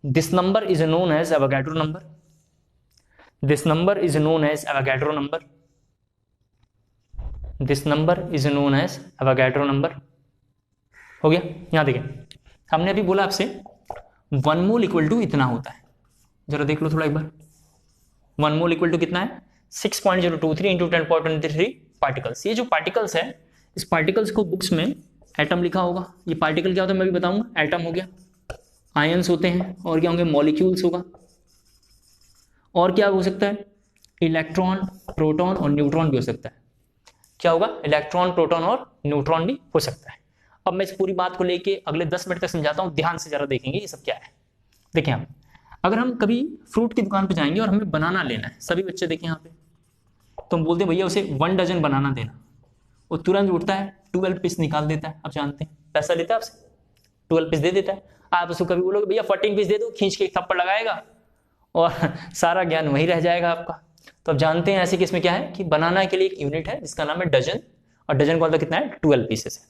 This number is known as Avogadro number, this number is known as Avogadro number, this number is known as Avogadro number. हो गया? यहां देखिए, हमने अभी बोला आपसे 1 मोल इक्वल टू इतना होता है, जरा देख लो थोड़ा एक बार। 1 मोल इक्वल टू कितना है? 6.023 इंटू 10 पावर 23 पार्टिकल्स। ये जो पार्टिकल्स है, इस पार्टिकल्स को बुक्स में एटम लिखा होगा। ये पार्टिकल क्या होता है मैं भी बताऊंगा। एटम हो गया, आयंस होते हैं, और क्या होंगे? मॉलिक्यूल्स होगा, और क्या हो सकता है? इलेक्ट्रॉन, प्रोटॉन और न्यूट्रॉन भी हो सकता है। क्या होगा? इलेक्ट्रॉन, प्रोटॉन और न्यूट्रॉन भी हो सकता है। अब मैं इस पूरी बात को लेके अगले 10 मिनट तक समझाता हूं, ध्यान से जरा देखेंगे ये सब क्या है। देखें आप, अगर हम कभी फ्रूट की दुकान पे जाएंगे और हमें बनाना लेना है, सभी बच्चे देखें यहाँ पे, तो हम बोलते हैं भैया उसे 1 डजन बनाना देना। वो तुरंत उठता है 12 पीस निकाल देता है। आप जानते हैं पैसा लेता है आपसे, 12 पीस दे देता है। आप उसको कभी बोलोगे भैया 14 पीस दे दो, खींच के एक थप्पड़ लगाएगा और सारा ज्ञान वही रह जाएगा आपका। तो आप जानते हैं ऐसे केस में क्या है कि बनाना के लिए एक यूनिट है जिसका नाम है डजन, और डजन का मतलब कितना है? 12 पीसेस है,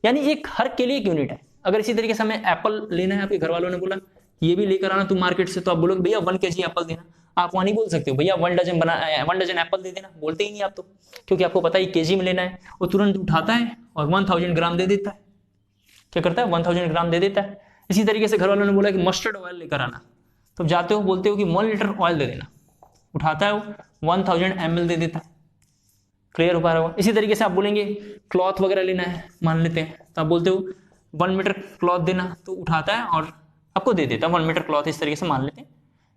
यानी एक हर के लिए एक यूनिट है। अगर इसी तरीके से हमें एप्पल लेना है, आपके घर वालों ने बोला ये भी लेकर आना तू मार्केट से, तो आप बोलोगे भैया 1 kg एप्पल देना। आप वहां नहीं बोल सकते हो भैया 1 डजन एप्पल दे देना, बोलते ही नहीं आप तो, क्योंकि आपको पता है केजी में लेना है। वो तुरंत उठाता है और 1000 ग्राम दे देता है। क्या करता है? 1000 ग्राम दे देता है। इसी तरीके से घर वालों ने बोला कि मस्टर्ड ऑयल लेकर आना, तो जाते हो बोलते हो कि 1 लीटर ऑयल दे देना, उठाता है वो 1000 ml दे देता है। क्लियर हो पा रहा होगा? इसी तरीके से आप बोलेंगे क्लॉथ वगैरह लेना है, मान लेते हैं, तो आप बोलते हो 1 मीटर क्लॉथ देना, तो उठाता है और आपको दे देता है 1 मीटर क्लॉथ, इस तरीके से मान लेते हैं।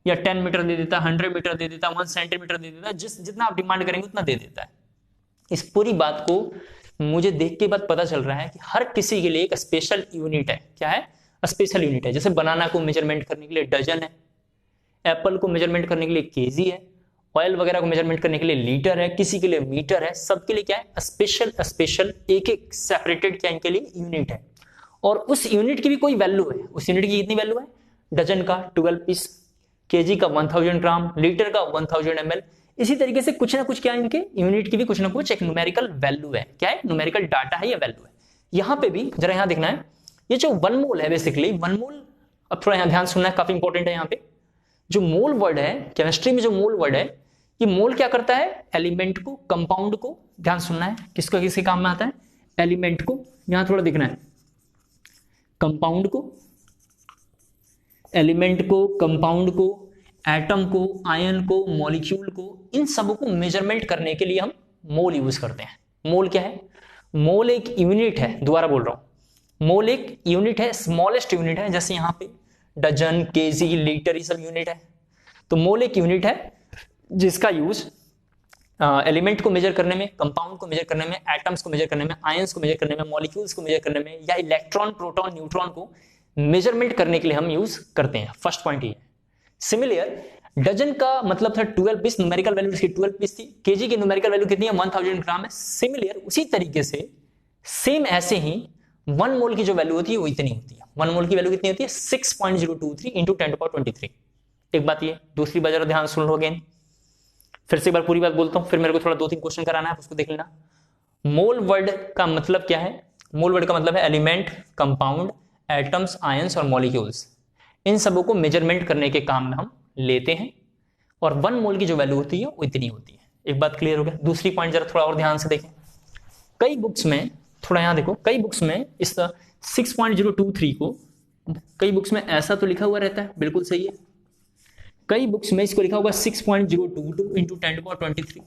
या 10 मीटर दे देता है, 100 मीटर दे देता है, 1 सेंटीमीटर दे देता है, जितना आप डिमांड करेंगे उतना दे देता है। इस पूरी बात को मुझे देख के बाद पता चल रहा है कि हर किसी के लिए एक स्पेशल यूनिट है। क्या है? स्पेशल यूनिट है। जैसे बनाना को मेजरमेंट करने के लिए डजन है, एप्पल को मेजरमेंट करने के लिए केजी है, ऑयल वगैरह को मेजरमेंट करने के लिए लीटर है, किसी के लिए मीटर है, सबके लिए क्या है? स्पेशल एक एक सेपरेटेड क्या इनके लिए यूनिट है। और उस यूनिट की भी कोई वैल्यू है। उस यूनिट की कितनी वैल्यू है? डजन का 12 पीस, केजी का 1000 ग्राम, लीटर का 1000 ml। इसी तरीके से कुछ ना कुछ क्या है, इनके यूनिट की भी कुछ ना कुछ एक न्यूमेरिकल वैल्यू है। क्या है? न्यूमेरिकल डाटा है या वैल्यू है। यहां पे भी जरा यहां देखना है, ये जो 1 मोल है बेसिकली 1 मोल, अब थोड़ा यहां ध्यान सुनना है, काफी इंपॉर्टेंट है। यहां पे जो मोल वर्ड है, केमिस्ट्री में जो मोल वर्ड है, ये मोल क्या करता है? एलिमेंट को, कंपाउंड को, ध्यान सुनना है, किसका किसके काम में आता है? एलिमेंट को, यहां थोड़ा देखना है, कंपाउंड को, एलिमेंट को, कंपाउंड को, एटम को, आयन को, मॉलिक्यूल को, इन सब को मेजरमेंट करने के लिए हम मोल यूज करते हैं। मोल क्या है? मोल एक यूनिट है, दोबारा बोल रहा हूं, मोल एक यूनिट है, स्मॉलेस्ट यूनिट है, जैसे यहां पे डजन, केजी, लीटर, ये सब यूनिट है। तो मोल एक यूनिट है जिसका यूज एलिमेंट को मेजर करने में, कंपाउंड को मेजर करने में, एटम्स को मेजर करने में, आयंस को मेजर करने में, मॉलिक्यूल्स को मेजर करने में, या इलेक्ट्रॉन, प्रोटॉन, न्यूट्रॉन को मेजरमेंट करने के लिए हम यूज करते हैं। फर्स्ट पॉइंट ये है। सिमिलर, डजन का मतलब था 12 पीस, न्यूमेरिकल वैल्यू इसकी 12 पीस थी। केजी की न्यूमेरिकल वैल्यू कितनी है? 1000 ग्राम है। सिमिलर, उसी तरीके से सेम ऐसे ही 1 मोल की जो वैल्यू होती है वो इतनी होती है। 1 मोल की वैल्यू कितनी होती है? 6.023 इंटू 10⁻23। एक बात ये, दूसरी बात जरा ध्यान सुन लो अगेन, फिर से एक बार पूरी बात बोलता हूं, फिर मेरे को थोड़ा 2-3 क्वेश्चन कराना है, उसको देख लेना। मोल वर्ड का मतलब क्या है? मोल वर्ड का मतलब है एलिमेंट, कंपाउंड, एटम्स, आयंस और मॉलिक्यूल्स, इन सबों को मेजरमेंट करने के काम में हम लेते हैं, और 1 मोल की जो वैल्यू होती है वो इतनी होती है। एक बात क्लियर हो गया? दूसरी पॉइंट जरा थोड़ा और ध्यान से देखें। कई बुक्स में, थोड़ा यहां देखो, कई बुक्स में इस 6.023 को कई बुक्स में ऐसा तो लिखा हुआ रहता है, बिल्कुल सही है। कई बुक्स में इसको लिखा होगा 6.022 इंटू 10⁻23,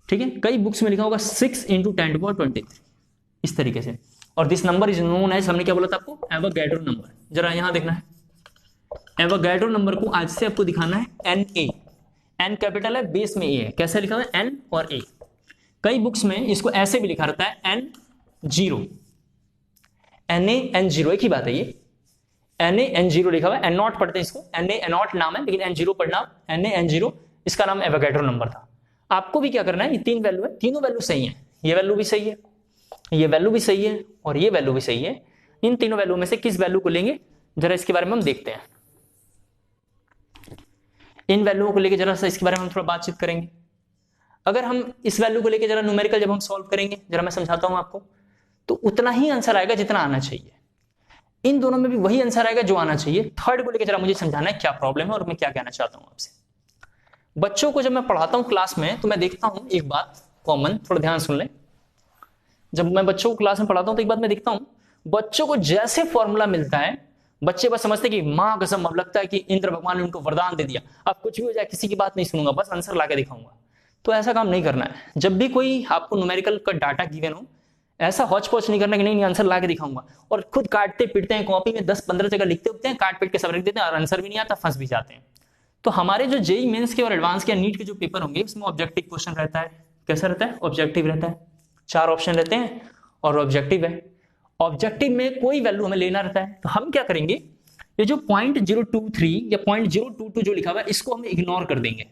ठीक है। कई बुक्स में लिखा होगा 6 इंटू 10⁻23, इस तरीके से। और this number is known as, हमने क्या बोला था आपको? Avogadro number. जरा यहां देखना है, एवोगैड्रो नंबर को आज से आपको दिखाना है Na। एन कैपिटल है, बेस में ए है। कैसे लिखा हुआ है? एन और ए। कई बुक्स में इसको ऐसे भी लिखा रहता है N0, Na N0, एक ही बात है ये। Na N0 लिखा हुआ है, N0 पढ़ते हैं इसको, Na N0 नाम है, लेकिन N0 पढ़ना। Na N0 इसका नाम एवोगैड्रो नंबर था। आपको भी क्या करना है, ये 3 वैल्यू है, तीनों वैल्यू सही है, ये वैल्यू भी सही है, ये वैल्यू भी सही है, और ये वैल्यू भी सही है। इन तीनों वैल्यू में से किस वैल्यू को लेंगे, जरा इसके बारे में हम देखते हैं। इन वैल्यूओं को लेकर जरा सा इसके बारे में हम थोड़ा बातचीत करेंगे। अगर हम इस वैल्यू को लेकर जरा न्यूमेरिकल जब हम सॉल्व करेंगे, जरा मैं समझाता हूं आपको, तो उतना ही आंसर आएगा जितना आना चाहिए। इन दोनों में भी वही आंसर आएगा जो आना चाहिए। थर्ड को लेकर जरा मुझे समझाना है क्या प्रॉब्लम है और मैं क्या कहना चाहता हूं आपसे। बच्चों को जब मैं पढ़ाता हूं क्लास में, तो मैं देखता हूं एक बात कॉमन, थोड़ा ध्यान सुन ले। जब मैं बच्चों को क्लास में पढ़ाता हूं तो एक बात मैं देखता हूं, बच्चों को जैसे फॉर्मूला मिलता है, बच्चे बस समझते कि मां कसम, अब लगता है कि इंद्र भगवान ने उनको वरदान दे दिया, अब कुछ भी हो जाए किसी की बात नहीं सुनूंगा, बस आंसर लाके दिखाऊंगा। तो ऐसा काम नहीं करना है। जब भी कोई आपको न्यूमेरिकल का डाटा गिवन हो, ऐसा हौच पौच नहीं करना कि नहीं आंसर ला के दिखाऊंगा, और खुद काटते पीटते हैं, कॉपी में 10-15 जगह लिखते होते हैं, काट पीट के सब रख देते हैं, और आंसर भी नहीं आता, फंस भी जाते हैं। तो हमारे जो जेई मेंस के और एडवांस के नीट के जो पेपर होंगे, उसमें ऑब्जेक्टिव क्वेश्चन रहता है। कैसा रहता है? ऑब्जेक्टिव रहता है। 4 ऑप्शन रहते हैं और ऑब्जेक्टिव है। ऑब्जेक्टिव में कोई वैल्यू हमें लेना रहता है, तो हम क्या करेंगे, ये जो 0.023 या 0.022 जो लिखा हुआ है, इसको हम इग्नोर कर देंगे।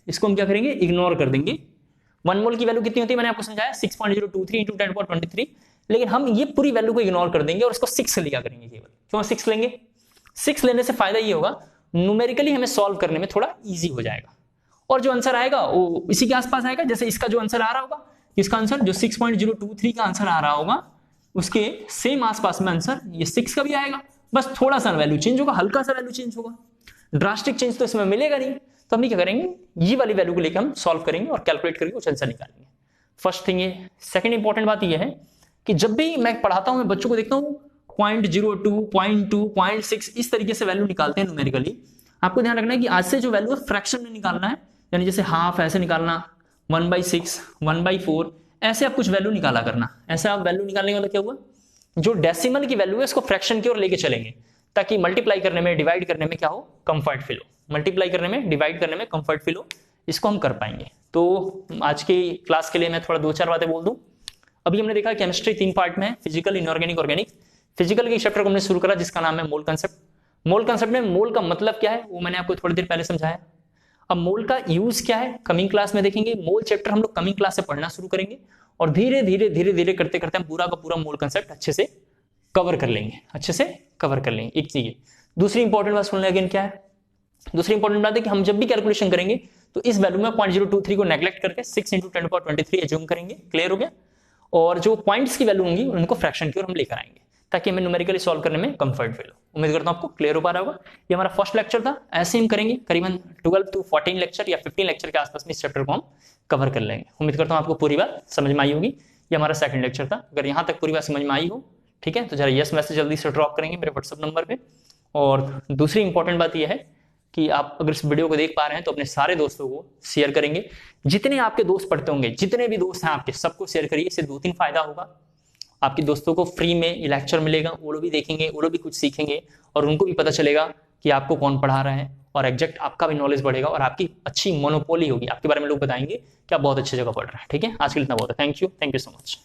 इसको हम क्या करेंगे? इग्नोर कर देंगे। 1 मोल की वैल्यू कितनी होती है मैंने आपको समझाया, 6.023 इंटू 10⁻23, लेकिन हम ये पूरी वैल्यू को इग्नोर कर देंगे और इसको 6 से लिया करेंगे केवल। क्यों 6 लेंगे? 6 लेने से फायदा ये होगा, न्यूमेरिकली हमें सॉल्व करने में थोड़ा इजी हो जाएगा, और जो आंसर आएगा वो इसी के आसपास आएगा। जैसे इसका जो आंसर आ रहा होगा, इसका आंसर जो 6.023 का आंसर आ रहा होगा, उसके सेम आसपास में आंसर ये 6 का भी आएगा, बस थोड़ा सा वैल्यू चेंज होगा, हल्का सा वैल्यू चेंज होगा, ड्रास्टिक चेंज तो इसमें मिलेगा नहीं। तो हम क्या करेंगे, ये वाली वैल्यू को लेकर हम सॉल्व करेंगे और कैलकुलेट करके कुछ आंसर निकालेंगे। फर्स्ट थिंग ये। सेकंड इंपॉर्टेंट बात ये है कि जब भी मैं पढ़ाता हूं, मैं बच्चों को देखता हूं 0.02, 0.2, 0.6 इस तरीके से वैल्यू निकालते हैं न्यूमेरिकली। आपको ध्यान रखना है कि आज से जो वैल्यू है फ्रैक्शन में निकालना है, यानी जैसे हाफ ऐसे निकालना, 1/6, 1/4, ऐसे आप कुछ वैल्यू निकाला करना। ऐसे आप वैल्यू निकालने का मतलब क्या हुआ, जो डेसिमल की वैल्यू है इसको फ्रैक्शन की ओर लेके चलेंगे, ताकि मल्टीप्लाई करने में, डिवाइड करने में क्या हो, कंफर्ट फील हो। मल्टीप्लाई करने में, डिवाइड करने में कंफर्ट फील हो, इसको हम कर पाएंगे। तो आज की क्लास के लिए मैं थोड़ा 2-4 बातें बोल दूं। अभी हमने देखा केमिस्ट्री 3 पार्ट में है, फिजिकल, इनऑर्गेनिक, ऑर्गेनिक। फिजिकल के चैप्टर को हमने शुरू करा जिसका नाम है मोल कंसेप्ट। मोल कंसेप्ट में मोल का मतलब क्या है वो मैंने आपको थोड़ी देर पहले समझाया। अब मोल का यूज क्या है कमिंग क्लास में देखेंगे। मोल चैप्टर हम लोग कमिंग क्लास से पढ़ना शुरू करेंगे, और धीरे धीरे धीरे धीरे करते करते हम पूरा का पूरा मोल कंसेप्ट अच्छे से कवर कर लेंगे, अच्छे से कवर कर लेंगे। एक चीज। दूसरी इंपॉर्टेंट बात सुन लें अगेन क्या है, दूसरी इंपॉर्टेंट बात है कि हम जब भी कैलकुलेशन करेंगे तो इस वैल्यू में 0.023 को नेग्लेक्ट करके 6 इंटू 10⁻23 एज्यूम करेंगे। क्लियर हो गया? और जो पॉइंट्स की वैल्यू होंगी उनको फ्रैक्शन की ओर हम लेकर आएंगे, ताकि हमें न्यूमेरिकली सॉल्व करने में कंफर्ट फील हो। उम्मीद करता हूं आपको क्लियर हो पा रहा होगा। ये हमारा फर्स्ट लेक्चर था। ऐसे हम करेंगे करीबन 12 to 14 लेक्चर या 15 लेक्चर के आसपास में इस चैप्टर को हम कवर कर लेंगे। उम्मीद करता हूं आपको पूरी बात समझ में आई होगी। ये हमारा सेकंड लेक्चर था। अगर यहां तक पूरी बात समझ में आई हो, ठीक है, तो जरा यस मैसेज जल्दी से ड्रॉप करेंगे मेरे व्हाट्सएप नंबर पे। और दूसरी इंपॉर्टेंट बात यह है कि आप अगर इस वीडियो को देख पा रहे हैं तो अपने सारे दोस्तों को शेयर करेंगे। जितने आपके दोस्त पढ़ते होंगे, जितने भी दोस्त हैं आपके, सबको शेयर करिए। इससे 2-3 फायदा होगा। आपके दोस्तों को फ्री में ये लेक्चर मिलेगा, वो लोग भी देखेंगे, वो लोग भी कुछ सीखेंगे और उनको भी पता चलेगा कि आपको कौन पढ़ा रहा है, और एग्जैक्ट आपका भी नॉलेज बढ़ेगा और आपकी अच्छी मोनोपोली होगी। आपके बारे में लोग बताएंगे कि आप बहुत अच्छी जगह पढ़ रहे हैं। ठीक है, आज के लिए इतना बहुत है। Thank you so much.